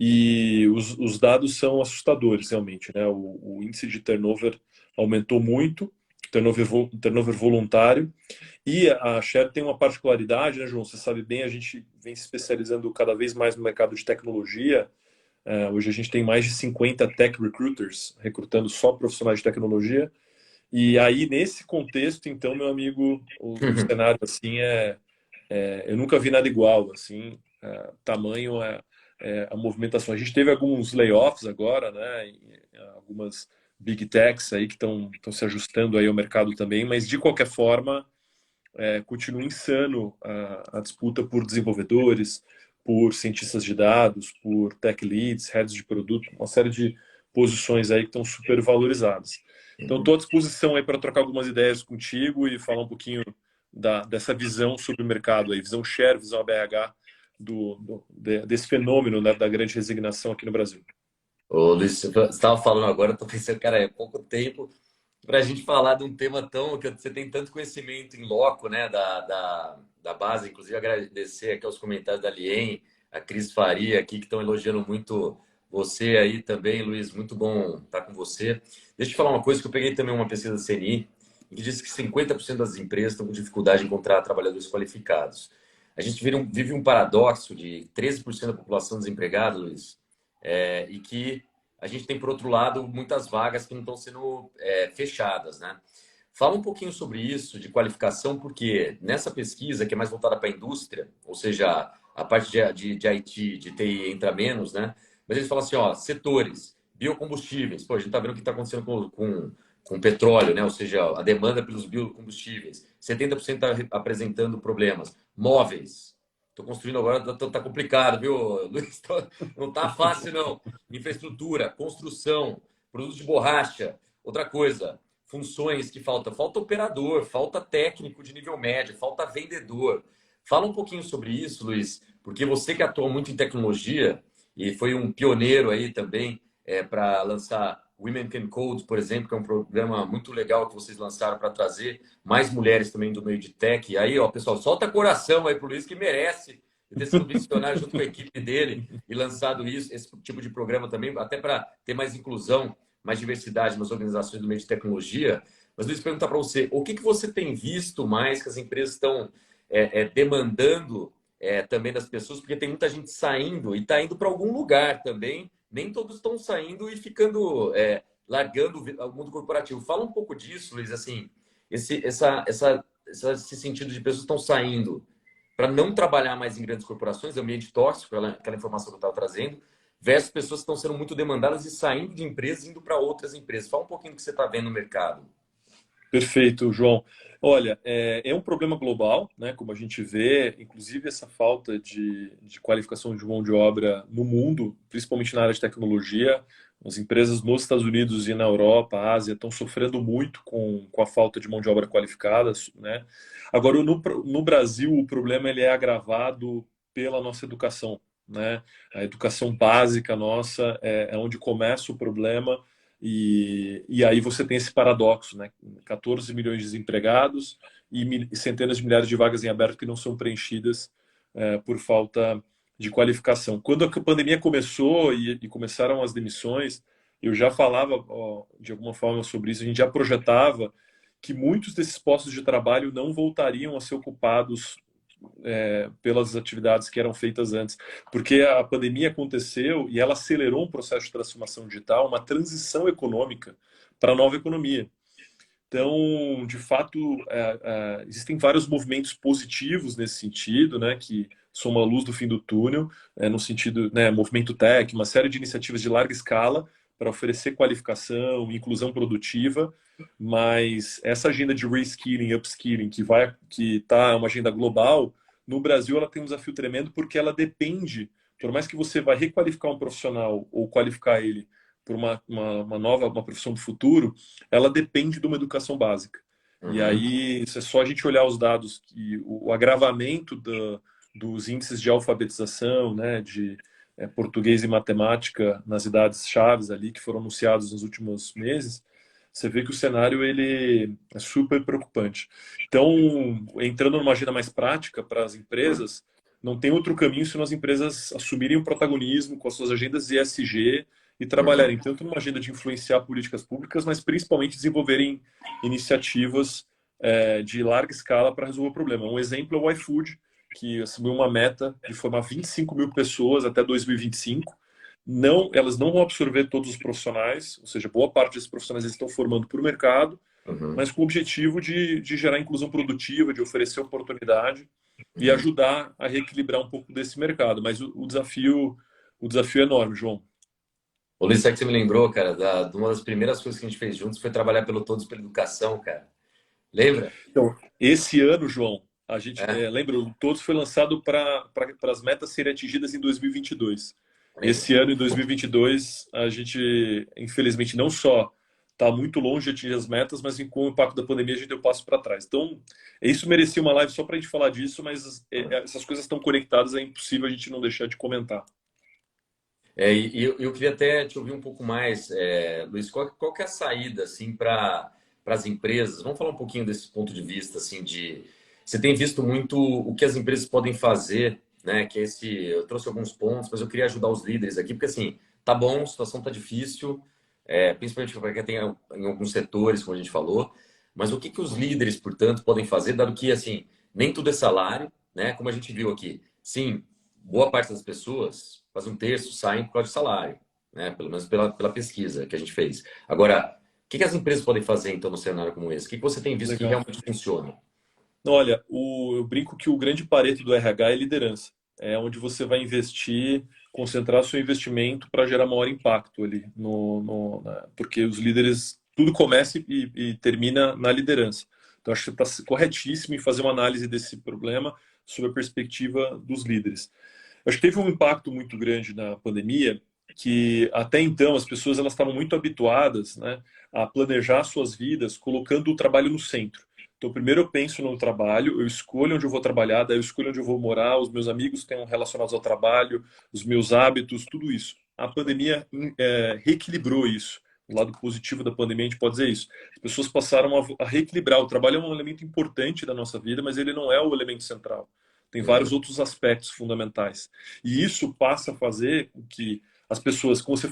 E os dados são assustadores, realmente, né? O índice de turnover aumentou muito, turnover voluntário. E a Share tem uma particularidade, né, João? Você sabe bem, a gente vem se especializando cada vez mais no mercado de tecnologia. Hoje a gente tem mais de 50 tech recruiters recrutando só profissionais de tecnologia. E aí, nesse contexto, então, meu amigo, o cenário assim eu nunca vi nada igual, assim, tamanho a movimentação. A gente teve alguns layoffs agora, né, algumas big techs aí que estão se ajustando aí ao mercado também, mas de qualquer forma continua insano a disputa por desenvolvedores, por cientistas de dados, por tech leads, heads de produto, uma série de posições aí que estão super valorizadas. Então, estou à disposição aí para trocar algumas ideias contigo e falar um pouquinho dessa visão sobre o mercado aí, visão share, visão ABH desse fenômeno, né, da grande resignação aqui no Brasil. Ô, Luiz, você estava falando agora, estou pensando, cara, é pouco tempo para a gente falar de um tema tão que você tem tanto conhecimento em loco, né, da base. Inclusive, agradecer aqui aos comentários da Lien, a Cris Faria aqui, que estão elogiando muito você aí também, Luiz. Muito bom estar com você. Deixa eu te falar uma coisa que eu peguei também uma pesquisa da CNI, que diz que 50% das empresas estão com dificuldade em encontrar trabalhadores qualificados. A gente vive um paradoxo de 13% da população desempregada, Luiz, e que a gente tem, por outro lado, muitas vagas que não estão sendo fechadas, né? Fala um pouquinho sobre isso, de qualificação, porque nessa pesquisa, que é mais voltada para a indústria, ou seja, a parte de IT, de TI entra menos, né? Mas eles falam assim, ó, setores, biocombustíveis, pô, a gente está vendo o que está acontecendo com petróleo, né? Ou seja, a demanda pelos biocombustíveis, 70% está apresentando problemas. Móveis, estou construindo agora, tá complicado, viu, Luiz? Não tá fácil, não. Infraestrutura, construção, produtos de borracha. Outra coisa, funções que falta. Falta operador, falta técnico de nível médio, falta vendedor. Fala um pouquinho sobre isso, Luiz, porque você que atua muito em tecnologia e foi um pioneiro aí também para lançar Women Can Code, por exemplo, que é um programa muito legal que vocês lançaram para trazer mais mulheres também do meio de tech. E aí, ó, pessoal, solta coração aí pro Luiz, que merece ter sido visionário junto com a equipe dele e lançado esse tipo de programa também, até para ter mais inclusão, mais diversidade nas organizações do meio de tecnologia. Mas, Luiz, perguntar para você, o que você tem visto mais que as empresas estão demandando também das pessoas? Porque tem muita gente saindo e está indo para algum lugar também. Nem todos estão saindo e ficando, largando o mundo corporativo. Fala um pouco disso, Luiz, assim, esse sentido de pessoas que estão saindo para não trabalhar mais em grandes corporações, ambiente tóxico, aquela informação que eu estava trazendo, versus pessoas que estão sendo muito demandadas e saindo de empresas e indo para outras empresas. Fala um pouquinho do que você está vendo no mercado. Perfeito, João. Olha, é um problema global, né? Como a gente vê, inclusive essa falta de qualificação de mão de obra no mundo, principalmente na área de tecnologia. As empresas nos Estados Unidos e na Europa, Ásia, estão sofrendo muito com a falta de mão de obra qualificada, né? Agora, no Brasil, o problema ele é agravado pela nossa educação, né? A educação básica nossa é onde começa o problema. E aí você tem esse paradoxo, né? 14 milhões de desempregados e centenas de milhares de vagas em aberto que não são preenchidas por falta de qualificação. Quando a pandemia começou e começaram as demissões, eu já falava de alguma forma sobre isso, a gente já projetava que muitos desses postos de trabalho não voltariam a ser ocupados pelas atividades que eram feitas antes, porque a pandemia aconteceu e ela acelerou um processo de transformação digital, uma transição econômica para a nova economia. Então, de fato, existem vários movimentos positivos nesse sentido, né, que são uma luz do fim do túnel, no sentido, né, movimento tech, uma série de iniciativas de larga escala para oferecer qualificação, inclusão produtiva, mas essa agenda de reskilling, upskilling, que está uma agenda global, no Brasil ela tem um desafio tremendo porque ela depende, por mais que você vai requalificar um profissional ou qualificar ele por uma profissão do futuro, ela depende de uma educação básica. E Uhum. aí, se é só a gente olhar os dados, que o agravamento dos índices de alfabetização, né, de português e matemática nas idades chaves ali que foram anunciados nos últimos meses, você vê que o cenário ele é super preocupante. Então, entrando numa agenda mais prática para as empresas, não tem outro caminho se as empresas assumirem o protagonismo com as suas agendas ESG e Uhum. trabalharem tanto numa agenda de influenciar políticas públicas, mas principalmente desenvolverem iniciativas de larga escala para resolver o problema. Um exemplo é o iFood, que assumiu uma meta de formar 25 mil pessoas até 2025. Não, elas não vão absorver todos os profissionais, ou seja, boa parte desses profissionais eles estão formando para o mercado, Uhum. mas com o objetivo de gerar inclusão produtiva, de oferecer oportunidade e Uhum. ajudar a reequilibrar um pouco desse mercado. Mas o desafio é enorme, João. Ô, Luiz, sabe que você me lembrou, cara, de uma das primeiras coisas que a gente fez juntos foi trabalhar pelo Todos pela Educação, cara. Lembra? Então, esse ano, João, a gente É, lembra, o Todos foi lançado para as metas serem atingidas em 2022. lembro. Esse ano, em 2022, a gente, infelizmente, não só está muito longe de atingir as metas, mas com o impacto da pandemia a gente deu passo para trás. Então, isso merecia uma live só para a gente falar disso, mas essas coisas estão conectadas, é impossível a gente não deixar de comentar. E eu queria até te ouvir um pouco mais, Luiz, qual que é a saída assim para as empresas? Vamos falar um pouquinho desse ponto de vista assim de você tem visto muito o que as empresas podem fazer, né? Que é eu trouxe alguns pontos, mas eu queria ajudar os líderes aqui porque assim tá bom, a situação tá difícil, principalmente para quem tem em alguns setores, como a gente falou, mas o que que os líderes, portanto, podem fazer, dado que assim nem tudo é salário, né? Como a gente viu aqui, sim, boa parte das pessoas, quase um terço, saem por causa de salário, né? Pelo menos pela pesquisa que a gente fez. Agora, o que que as empresas podem fazer, então, num cenário como esse? O que que você tem visto que Legal. realmente funciona? Olha, eu brinco que o grande pareto do RH é liderança. É onde você vai investir, concentrar seu investimento para gerar maior impacto ali. Porque os líderes, tudo começa e termina na liderança. Então, acho que você está corretíssimo em fazer uma análise desse problema sob a perspectiva dos líderes. Eu acho que teve um impacto muito grande na pandemia, que até então as pessoas elas estavam muito habituadas, né, a planejar suas vidas colocando o trabalho no centro. Então, primeiro eu penso no trabalho, eu escolho onde eu vou trabalhar, daí eu escolho onde eu vou morar, os meus amigos estão relacionados ao trabalho, os meus hábitos, tudo isso. A pandemia reequilibrou isso. O lado positivo da pandemia, a gente pode dizer isso. As pessoas passaram a reequilibrar. O trabalho é um elemento importante da nossa vida, mas ele não é o elemento central. Tem Uhum. vários outros aspectos fundamentais. E isso passa a fazer com que as pessoas, como você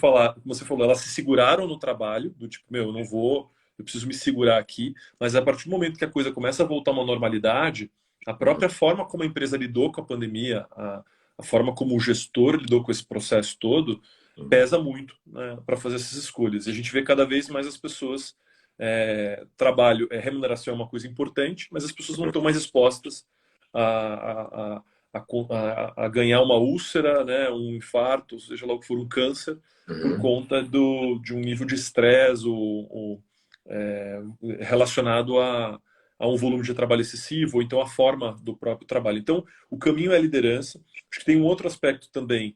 falou, elas se seguraram no trabalho, do tipo, meu, eu não vou, eu preciso me segurar aqui, mas a partir do momento que a coisa começa a voltar a uma normalidade, a Uhum. própria forma como a empresa lidou com a pandemia, a forma como o gestor lidou com esse processo todo, Uhum. pesa muito, né, para fazer essas escolhas. E a gente vê cada vez mais as pessoas, remuneração é uma coisa importante, mas as pessoas não estão mais expostas a, a, a ganhar uma úlcera, né, um infarto, seja lá o que for, um câncer, por Uhum. conta de um nível de estresse relacionado a um volume de trabalho excessivo, ou então a forma do próprio trabalho. Então, o caminho é a liderança. Acho que tem um outro aspecto também,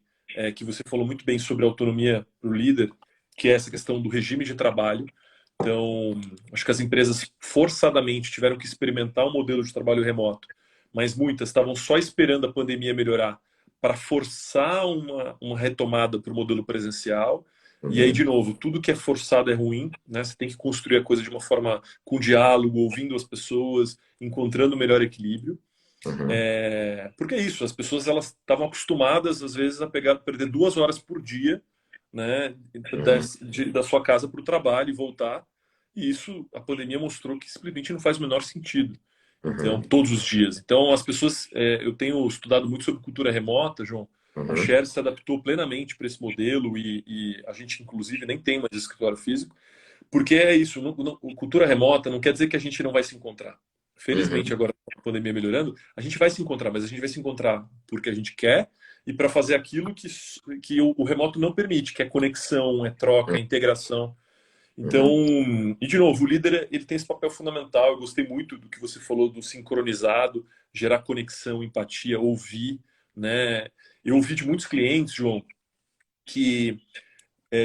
que você falou muito bem sobre autonomia para o líder, que é essa questão do regime de trabalho. Então, acho que as empresas forçadamente tiveram que experimentar um modelo de trabalho remoto, mas muitas estavam só esperando a pandemia melhorar para forçar uma retomada para o modelo presencial. E aí, de Uhum. novo, tudo que é forçado é ruim, né? Você tem que construir a coisa de uma forma com diálogo, ouvindo as pessoas, encontrando o melhor equilíbrio. Uhum. Porque é isso, as pessoas elas estavam acostumadas, às vezes, a perder 2 horas por dia, né, Uhum. da sua casa para o trabalho e voltar. E isso, a pandemia mostrou que simplesmente não faz o menor sentido. Então, Uhum. todos os dias. Então, as pessoas, eu tenho estudado muito sobre cultura remota, João. A Uhum. Share se adaptou plenamente para esse modelo e a gente, inclusive, nem tem mais escritório físico, porque é isso, cultura remota não quer dizer que a gente não vai se encontrar. Felizmente, Uhum. agora com a pandemia melhorando, a gente vai se encontrar, mas a gente vai se encontrar porque a gente quer e para fazer aquilo que o remoto não permite, que é conexão, é troca, é integração. Então, Uhum. e de novo, o líder ele tem esse papel fundamental. Eu gostei muito do que você falou do sincronizado, gerar conexão, empatia, ouvir, né? Eu ouvi de muitos clientes, João, que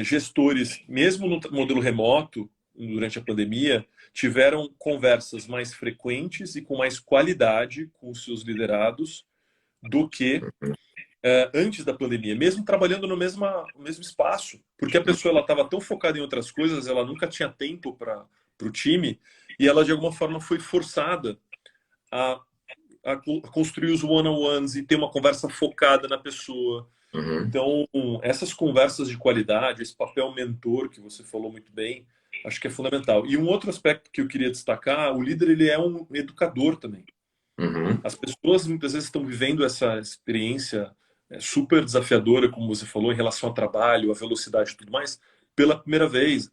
gestores, mesmo no modelo remoto, durante a pandemia, tiveram conversas mais frequentes e com mais qualidade com os seus liderados do que antes da pandemia, mesmo trabalhando no mesmo espaço, porque a pessoa ela estava tão focada em outras coisas, ela nunca tinha tempo para o time e ela de alguma forma foi forçada a, a construir os one-on-ones e ter uma conversa focada na pessoa. Uhum. Então, essas conversas de qualidade, esse papel mentor que você falou muito bem, acho que é fundamental. E um outro aspecto que eu queria destacar, o líder ele é um educador também. Uhum. As pessoas muitas vezes estão vivendo essa experiência super desafiadora, como você falou, em relação ao trabalho, à velocidade e tudo mais, pela primeira vez.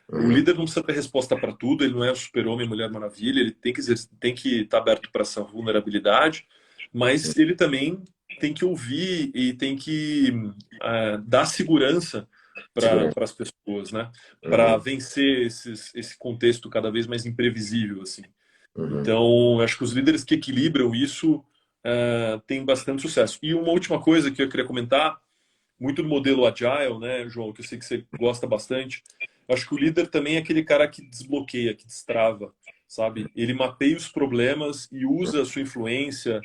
O Uhum. líder não precisa ter resposta para tudo, ele não é o super-homem, Mulher Maravilha, ele tem que estar aberto para essa vulnerabilidade, mas ele também tem que ouvir e tem que dar segurança para Segurança. as pessoas, né? Para Uhum. vencer esse contexto cada vez mais imprevisível, assim. Uhum. Então, acho que os líderes que equilibram isso têm bastante sucesso. E uma última coisa que eu queria comentar, muito do modelo Agile, né, João, que eu sei que você gosta bastante. Eu acho que o líder também é aquele cara que desbloqueia, que destrava, sabe? Ele mapeia os problemas e usa a sua influência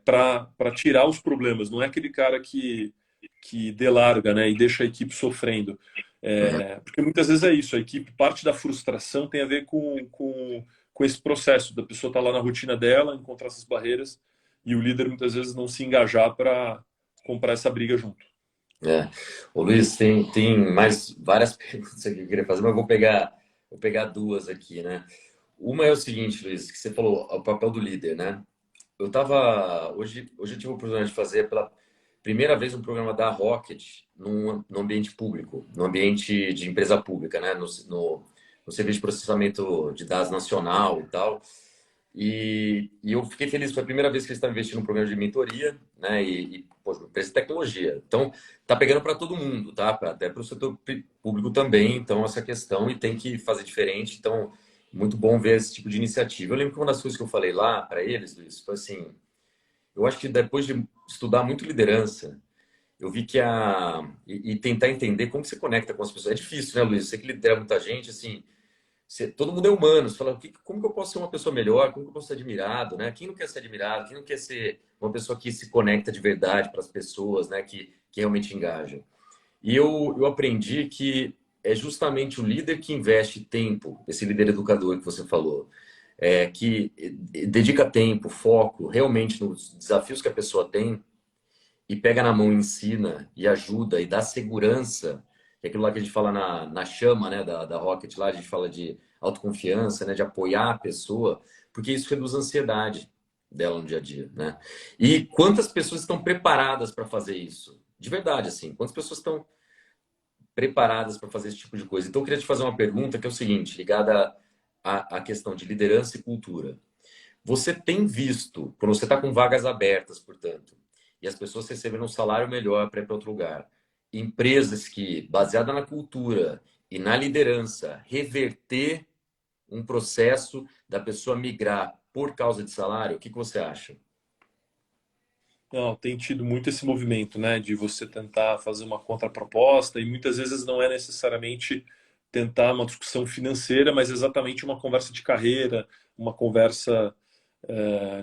para tirar os problemas. Não é aquele cara que delarga, né, e deixa a equipe sofrendo. Uhum. Porque muitas vezes é isso, a equipe, parte da frustração tem a ver com esse processo da pessoa estar lá na rotina dela, encontrar essas barreiras, e o líder muitas vezes não se engajar para comprar essa briga junto. É. Ô, Luiz, tem mais várias perguntas aqui que eu queria fazer, mas vou pegar duas aqui, né? Uma é o seguinte, Luiz, que você falou, o papel do líder, né? Hoje eu tive a oportunidade de fazer pela primeira vez um programa da Rocket no ambiente público, no ambiente de empresa pública, né? No serviço de processamento de dados nacional e tal. E eu fiquei feliz, foi a primeira vez que eles estão investindo num programa de mentoria, né? Poxa, empresa de tecnologia. Então, tá pegando para todo mundo, tá? Até para o setor público também. Então, essa questão e tem que fazer diferente. Então, muito bom ver esse tipo de iniciativa. Eu lembro que uma das coisas que eu falei lá para eles, Luiz, foi assim: eu acho que depois de estudar muito liderança, eu vi que e tentar entender como que você conecta com as pessoas. É difícil, né, Luiz? Você que lidera muita gente, assim. Todo mundo é humano. Você fala, como que eu posso ser uma pessoa melhor? Como que eu posso ser admirado, né? Quem não quer ser admirado? Quem não quer ser uma pessoa que se conecta de verdade para as pessoas, né? Que realmente engaja. E eu aprendi que é justamente o líder que investe tempo, esse líder educador que você falou, que dedica tempo, foco realmente nos desafios que a pessoa tem e pega na mão, e ensina e ajuda e dá segurança, que é aquilo lá que a gente fala na chama, né, da Rocket lá, a gente fala de autoconfiança, né, de apoiar a pessoa, porque isso reduz a ansiedade dela no dia a dia, né? E quantas pessoas estão preparadas para fazer isso? De verdade, assim, quantas pessoas estão preparadas para fazer esse tipo de coisa? Então, eu queria te fazer uma pergunta que é o seguinte, ligada à questão de liderança e cultura. Você tem visto, quando você está com vagas abertas, portanto, e as pessoas recebendo um salário melhor para ir para outro lugar, empresas que, baseada na cultura e na liderança, reverter um processo da pessoa migrar por causa de salário, o que você acha? Não, tem tido muito esse movimento, né, de você tentar fazer uma contraproposta e muitas vezes não é necessariamente tentar uma discussão financeira, mas exatamente uma conversa de carreira, uma conversa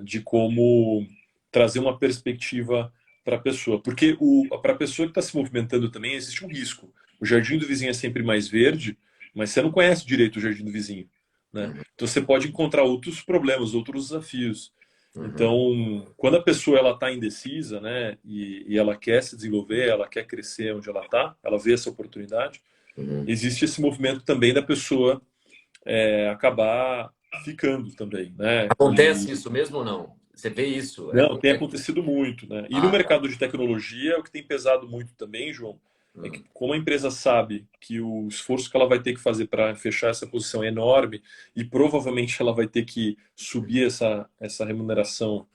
de como trazer uma perspectiva para a pessoa. Porque para a pessoa que está se movimentando também existe um risco. O jardim do vizinho é sempre mais verde, mas você não conhece direito o jardim do vizinho, né? Uhum, Então você pode encontrar outros problemas, outros desafios. uhum, Então, quando a pessoa ela está indecisa, né, e ela quer se desenvolver, ela quer crescer onde ela está, ela vê essa oportunidade, uhum. existe esse movimento também da pessoa acabar ficando também, né? Acontece isso mesmo ou não? Você vê isso? Não, tem acontecido muito, né? E no Ah, tá. mercado de tecnologia, o que tem pesado muito também, João, é que Hum, como a empresa sabe que o esforço que ela vai ter que fazer para fechar essa posição é enorme e provavelmente ela vai ter que subir essa remuneração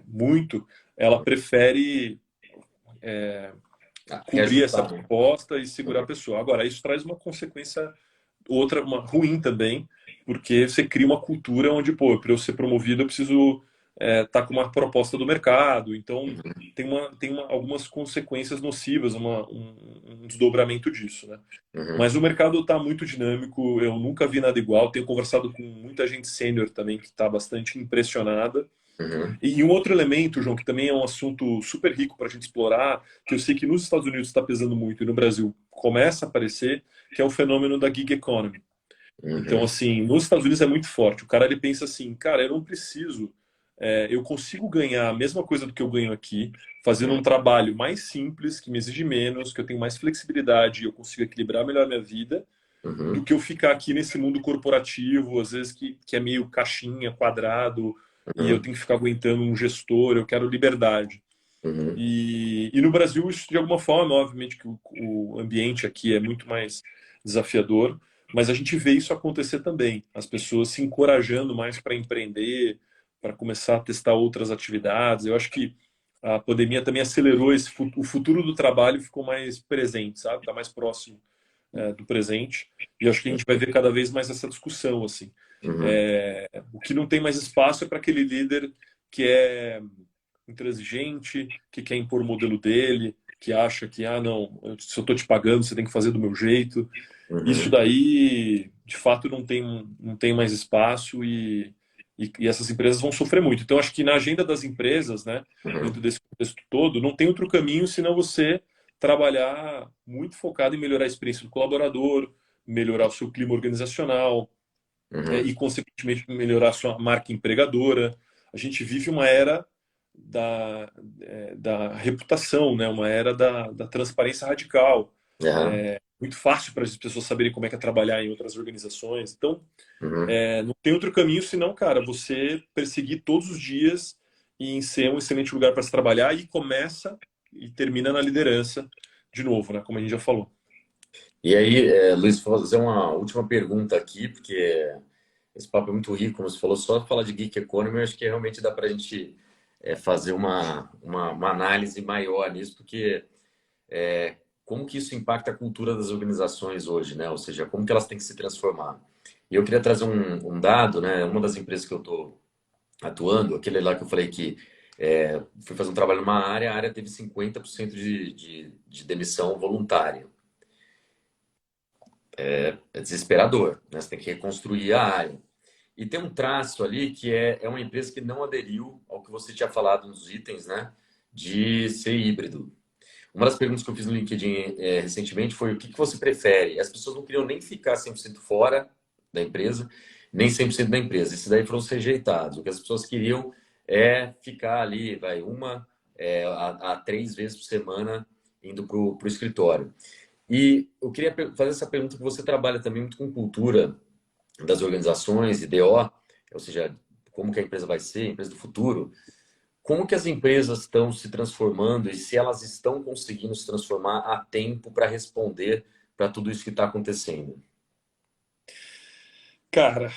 muito, ela prefere cobrir essa reajustar, né? proposta e segurar a Uhum, pessoa. Agora, isso traz uma consequência outra, uma ruim também, porque você cria uma cultura onde, pô, para eu ser promovido eu preciso estar com uma proposta do mercado. Então, algumas consequências nocivas, um desdobramento disso, né? uhum, Mas o mercado está muito dinâmico, eu nunca vi nada igual. Tenho conversado com muita gente sênior também que está bastante impressionada. uhum, E um outro elemento, João, que também é um assunto super rico para a gente explorar, que eu sei que nos Estados Unidos está pesando muito e no Brasil começa a aparecer, que é o fenômeno da gig economy. Então, uhum, assim, nos Estados Unidos é muito forte. O cara ele pensa assim, cara, eu não preciso, eu consigo ganhar a mesma coisa do que eu ganho aqui, fazendo um trabalho mais simples, que me exige menos, que eu tenho mais flexibilidade, e eu consigo equilibrar melhor minha vida, do uhum, que eu ficar aqui nesse mundo corporativo, às vezes que é meio caixinha, quadrado, e eu uhum, tenho que ficar aguentando um gestor, eu quero liberdade. uhum, E no Brasil, isso de alguma forma, obviamente que o ambiente aqui é muito mais desafiador, mas a gente vê isso acontecer também. As pessoas se encorajando mais para empreender, para começar a testar outras atividades. Eu acho que a pandemia também acelerou o futuro do trabalho ficou mais presente, sabe? Está mais próximo do presente. E acho que a gente vai ver cada vez mais essa discussão, assim. uhum. O que não tem mais espaço é para aquele líder que é intransigente, que quer impor o modelo dele, que acha que, ah, não, se eu estou te pagando, você tem que fazer do meu jeito. Isso Uhum, daí, de fato, não tem mais espaço e essas empresas vão sofrer muito. Então, acho que na agenda das empresas, né, dentro uhum, desse contexto todo, não tem outro caminho senão você trabalhar muito focado em melhorar a experiência do colaborador, melhorar o seu clima organizacional, uhum. e, consequentemente, melhorar a sua marca empregadora. A gente vive uma era da reputação, né? Uma era da transparência radical. Aham, Muito fácil para as pessoas saberem como é que é trabalhar em outras organizações. Então, uhum. não tem outro caminho senão, cara, você perseguir todos os dias em ser um excelente lugar para se trabalhar e começa e termina na liderança, de novo, né? Como a gente já falou. E aí, Luiz, vou fazer uma última pergunta aqui, porque esse papo é muito rico, como você falou, só falar de Geek Economy, eu acho que realmente dá para a gente fazer uma análise maior nisso, porque como que isso impacta a cultura das organizações hoje, né? Ou seja, como que elas têm que se transformar. E eu queria trazer um dado, né? Uma das empresas que eu estou atuando, aquele lá que eu falei que fui fazer um trabalho numa área, a área teve 50% de demissão voluntária. É desesperador, né? Você tem que reconstruir a área. E tem um traço ali que é uma empresa que não aderiu ao que você tinha falado nos itens, né? De ser híbrido. Uma das perguntas que eu fiz no LinkedIn recentemente foi o que você prefere? As pessoas não queriam nem ficar 100% fora da empresa, nem 100% da empresa. Esses daí foram os rejeitados. O que as pessoas queriam é ficar ali, vai, a 3 vezes por semana indo para o escritório. E eu queria fazer essa pergunta que você trabalha também muito com cultura das organizações, IDO, ou seja, como que a empresa vai ser, a empresa do futuro. Como que as empresas estão se transformando e se elas estão conseguindo se transformar a tempo para responder para tudo isso que está acontecendo? Cara,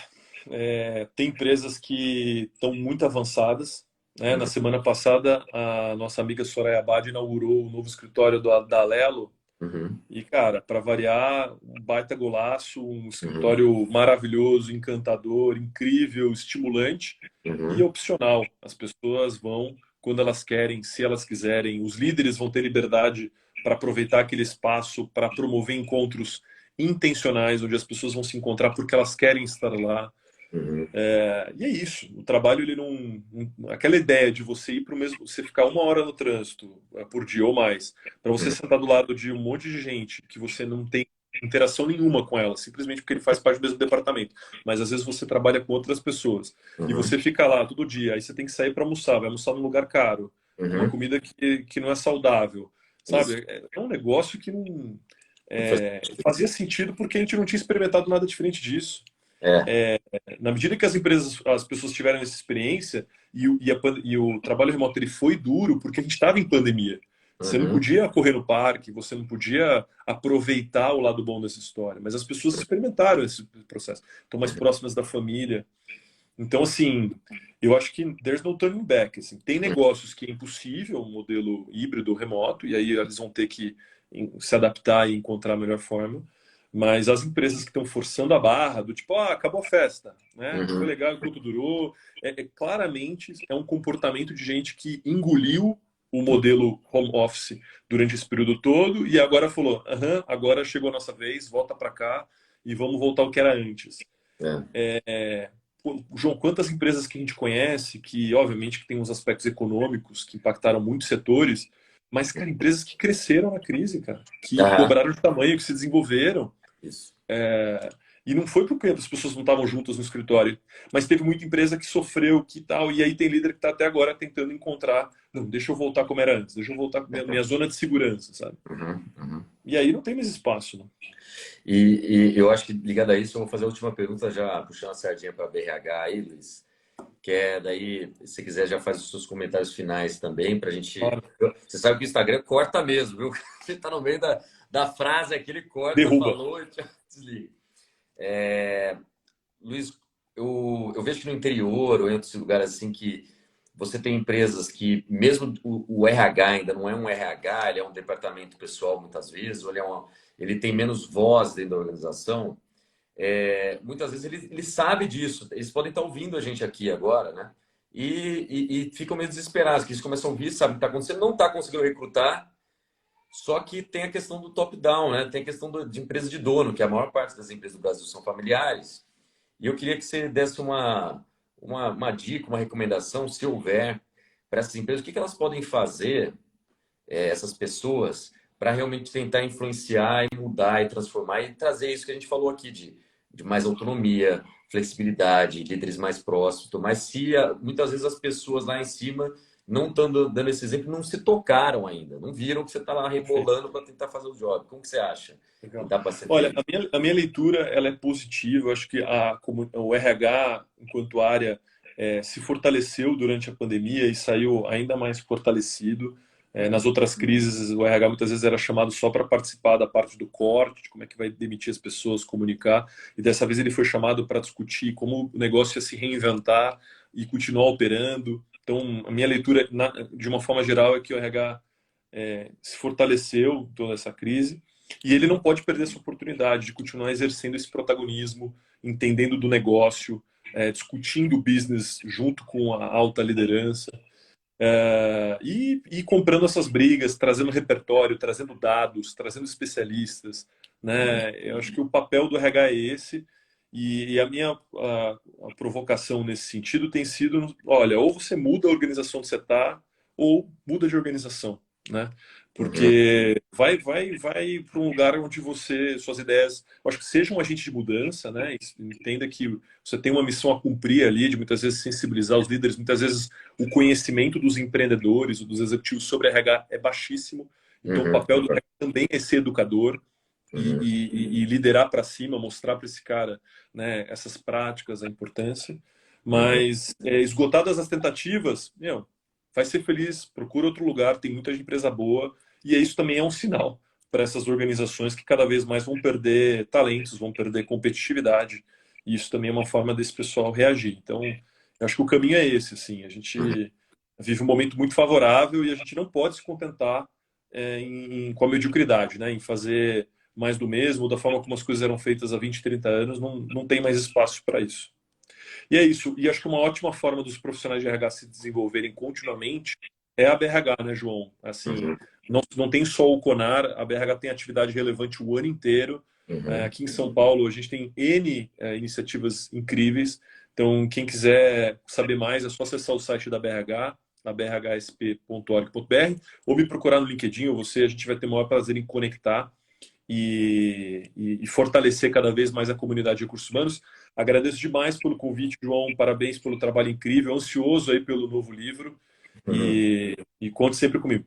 Tem empresas que estão muito avançadas, né? Na Uhum. semana passada, a nossa amiga Soraya Abad inaugurou o novo escritório da Alelo. Uhum. E, cara, para variar, um baita golaço, um Uhum. escritório maravilhoso, encantador, incrível, estimulante e Uhum. opcional. As pessoas vão quando elas querem, se elas quiserem. Os líderes vão ter liberdade para aproveitar aquele espaço para promover encontros intencionais, onde as pessoas vão se encontrar porque elas querem estar lá. Uhum. E é isso. O trabalho, ele aquela ideia de você ir para o mesmo. Você ficar 1 hora no trânsito por dia ou mais, para você Uhum. sentar do lado de um monte de gente que você não tem interação nenhuma com ela, simplesmente porque ele faz parte do mesmo departamento. Mas às vezes você trabalha com outras pessoas e Uhum. você fica lá todo dia. Aí você tem que sair para almoçar, vai almoçar num lugar caro, uma Uhum. comida que não é saudável, Isso. sabe? É um negócio que não Não faz fazia sentido. sentido porque a gente não tinha experimentado nada diferente disso. É. Na medida que as pessoas tiveram essa experiência e o trabalho remoto ele foi duro porque a gente estava em pandemia. Você não Uhum. podia correr no parque, você não podia aproveitar o lado bom dessa história, mas as pessoas experimentaram esse processo, estão mais próximas da família. Então, assim, eu acho que there's no turning back. Assim, tem negócios que é impossível, um modelo híbrido remoto, e aí eles vão ter que se adaptar e encontrar a melhor forma. Mas as empresas que estão forçando a barra, do tipo, acabou a festa, né? Foi Uhum. legal enquanto durou. Claramente é um comportamento de gente que engoliu o modelo home office durante esse período todo e agora falou, aham, agora chegou a nossa vez, volta para cá e vamos voltar ao que era antes. É. Pô, João, quantas empresas que a gente conhece que, obviamente, que tem uns aspectos econômicos que impactaram muitos setores, mas, cara, empresas que cresceram na crise, cara, que Aham. dobraram de tamanho, que se desenvolveram. Isso. E não foi porque as pessoas não estavam juntas no escritório, mas teve muita empresa que sofreu, que tal, e aí tem líder que está até agora tentando encontrar, não, deixa eu voltar como era antes, deixa eu voltar para minha zona de segurança, sabe? Uhum. Uhum. E aí não tem mais espaço, né? E eu acho que ligado a isso, eu vou fazer a última pergunta, já puxando a sardinha para a BRH aí, Luiz. Que é daí, se quiser, já faz os seus comentários finais também, para a gente. Claro, Você sabe que o Instagram corta mesmo, viu? Você está no meio da frase aqui, ele corta, derruba. falou e tchau, desliga. Luiz, eu vejo que no interior ou em outros lugares assim que você tem empresas que, mesmo o RH ainda não é um RH, ele é um departamento pessoal muitas vezes, ou ele tem menos voz dentro da organização. Muitas vezes ele sabe disso, eles podem estar ouvindo a gente aqui agora, né? E ficam meio desesperados, que eles começam a ouvir, sabe o que está acontecendo, não está conseguindo recrutar, só que tem a questão do top-down, né? Tem a questão de empresa de dono, que a maior parte das empresas do Brasil são familiares. E eu queria que você desse uma dica, uma recomendação, se houver, para essas empresas, o que elas podem fazer, essas pessoas, para realmente tentar influenciar e mudar e transformar e trazer isso que a gente falou aqui de mais autonomia, flexibilidade, líderes mais próximos. Mas se muitas vezes as pessoas lá em cima não estão dando esse exemplo, não se tocaram ainda, não viram que você está lá Perfeito. rebolando para tentar fazer o job. Como que você acha que Legal. dá para ser Olha, feito? a minha leitura ela é positiva. Eu acho que o RH, enquanto área, se fortaleceu durante a pandemia e saiu ainda mais fortalecido. Nas outras crises, o RH muitas vezes era chamado só para participar da parte do corte, de como é que vai demitir as pessoas, comunicar. E dessa vez ele foi chamado para discutir como o negócio ia se reinventar e continuar operando. Então, a minha leitura, de uma forma geral, é que o RH se fortaleceu toda essa crise e ele não pode perder essa oportunidade de continuar exercendo esse protagonismo, entendendo do negócio, discutindo o business junto com a alta liderança, e comprando essas brigas, trazendo repertório, trazendo dados, trazendo especialistas, Uhum. né? Eu acho que o papel do RH é esse. E a minha a provocação nesse sentido tem sido, olha, ou você muda a organização que você está, ou muda de organização, né? Uhum. Porque vai para um lugar onde suas ideias, eu acho que seja um agente de mudança, né? Entenda que você tem uma missão a cumprir ali, de muitas vezes sensibilizar os líderes, muitas vezes o conhecimento dos empreendedores, dos executivos sobre RH é baixíssimo. Então, o Uhum. papel do RH também é ser educador Uhum. e liderar para cima, mostrar para esse cara, né, essas práticas, a importância. Uhum. Mas, esgotadas as tentativas, vai ser feliz, procura outro lugar, tem muita empresa boa. E isso também é um sinal para essas organizações que cada vez mais vão perder talentos, vão perder competitividade. E isso também é uma forma desse pessoal reagir. Então, eu acho que o caminho é esse, assim. A gente vive um momento muito favorável e a gente não pode se contentar com a mediocridade, né? Em fazer mais do mesmo, da forma como as coisas eram feitas há 20, 30 anos, não tem mais espaço para isso. E é isso. E acho que uma ótima forma dos profissionais de RH se desenvolverem continuamente é a BRH, né, João? Assim, Uhum, não tem só o Conar, a BRH tem atividade relevante o ano inteiro. uhum. Aqui em São Paulo, a gente tem N iniciativas incríveis. Então, quem quiser saber mais, é só acessar o site da BRH, na brhsp.org.br, ou me procurar no LinkedIn, ou você, a gente vai ter o maior prazer em conectar e fortalecer cada vez mais a comunidade de recursos humanos. Agradeço demais pelo convite, João. Parabéns pelo trabalho incrível. Ansioso aí pelo novo livro Uhum. e conte sempre comigo.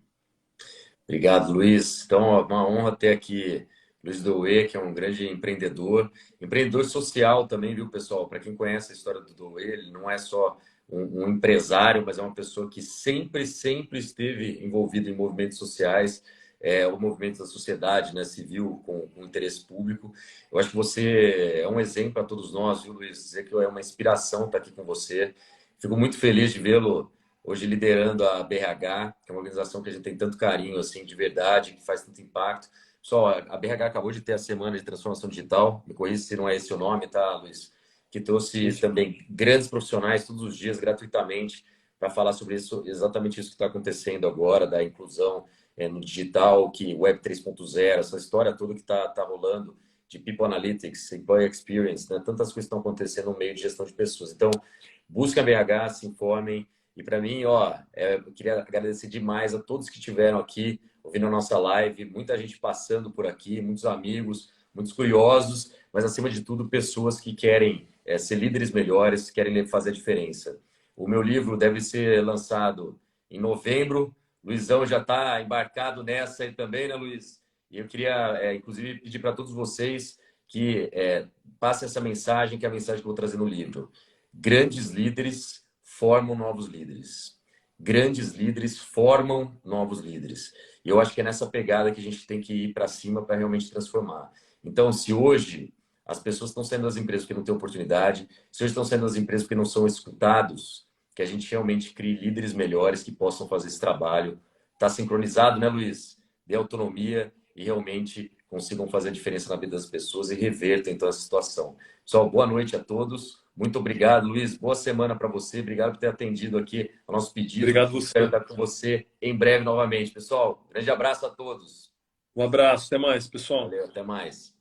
Obrigado, Luiz. Então, ó, uma honra ter aqui Luiz Douê, que é um grande empreendedor, empreendedor social também, viu, pessoal? Para quem conhece a história do Douê, ele não é só um empresário, mas é uma pessoa que sempre esteve envolvido em movimentos sociais, o movimento da sociedade, né, civil, com interesse público. Eu acho que você é um exemplo para todos nós, viu, Luiz? Dizer que é uma inspiração estar aqui com você. Fico muito feliz de vê-lo hoje liderando a BRH, que é uma organização que a gente tem tanto carinho, assim, de verdade, que faz tanto impacto. Só a BRH acabou de ter a Semana de Transformação Digital, me corrija se não é esse o nome, tá, Luiz? Que trouxe Sim. também grandes profissionais todos os dias, gratuitamente, para falar sobre isso, exatamente isso que está acontecendo agora, da inclusão no digital, que Web 3.0, essa história toda que está rolando de People Analytics, Employee Experience, né? Tantas coisas estão acontecendo no meio de gestão de pessoas. Então, busquem a BRH, se informem, e para mim, ó, eu queria agradecer demais a todos que estiveram aqui ouvindo a nossa live, muita gente passando por aqui, muitos amigos, muitos curiosos, mas acima de tudo, pessoas que querem ser líderes melhores, querem fazer a diferença. O meu livro deve ser lançado em novembro. Luizão já está embarcado nessa aí também, né, Luiz? E eu queria, inclusive, pedir para todos vocês que passem essa mensagem, que é a mensagem que eu vou trazer no livro. Grandes líderes formam novos líderes. Grandes líderes formam novos líderes. E eu acho que é nessa pegada que a gente tem que ir para cima para realmente transformar. Então, se hoje as pessoas estão saindo das empresas porque não têm oportunidade, se hoje estão saindo das empresas porque não são escutados, que a gente realmente crie líderes melhores que possam fazer esse trabalho. Está sincronizado, né, Luiz? Dê autonomia e realmente consigam fazer a diferença na vida das pessoas e revertam então essa situação. Pessoal, boa noite a todos. Muito obrigado, Luiz. Boa semana para você. Obrigado por ter atendido aqui ao nosso pedido. Obrigado Espero você. estar com você em breve novamente. Pessoal, grande abraço a todos. Um abraço. Até mais, pessoal. Valeu, até mais.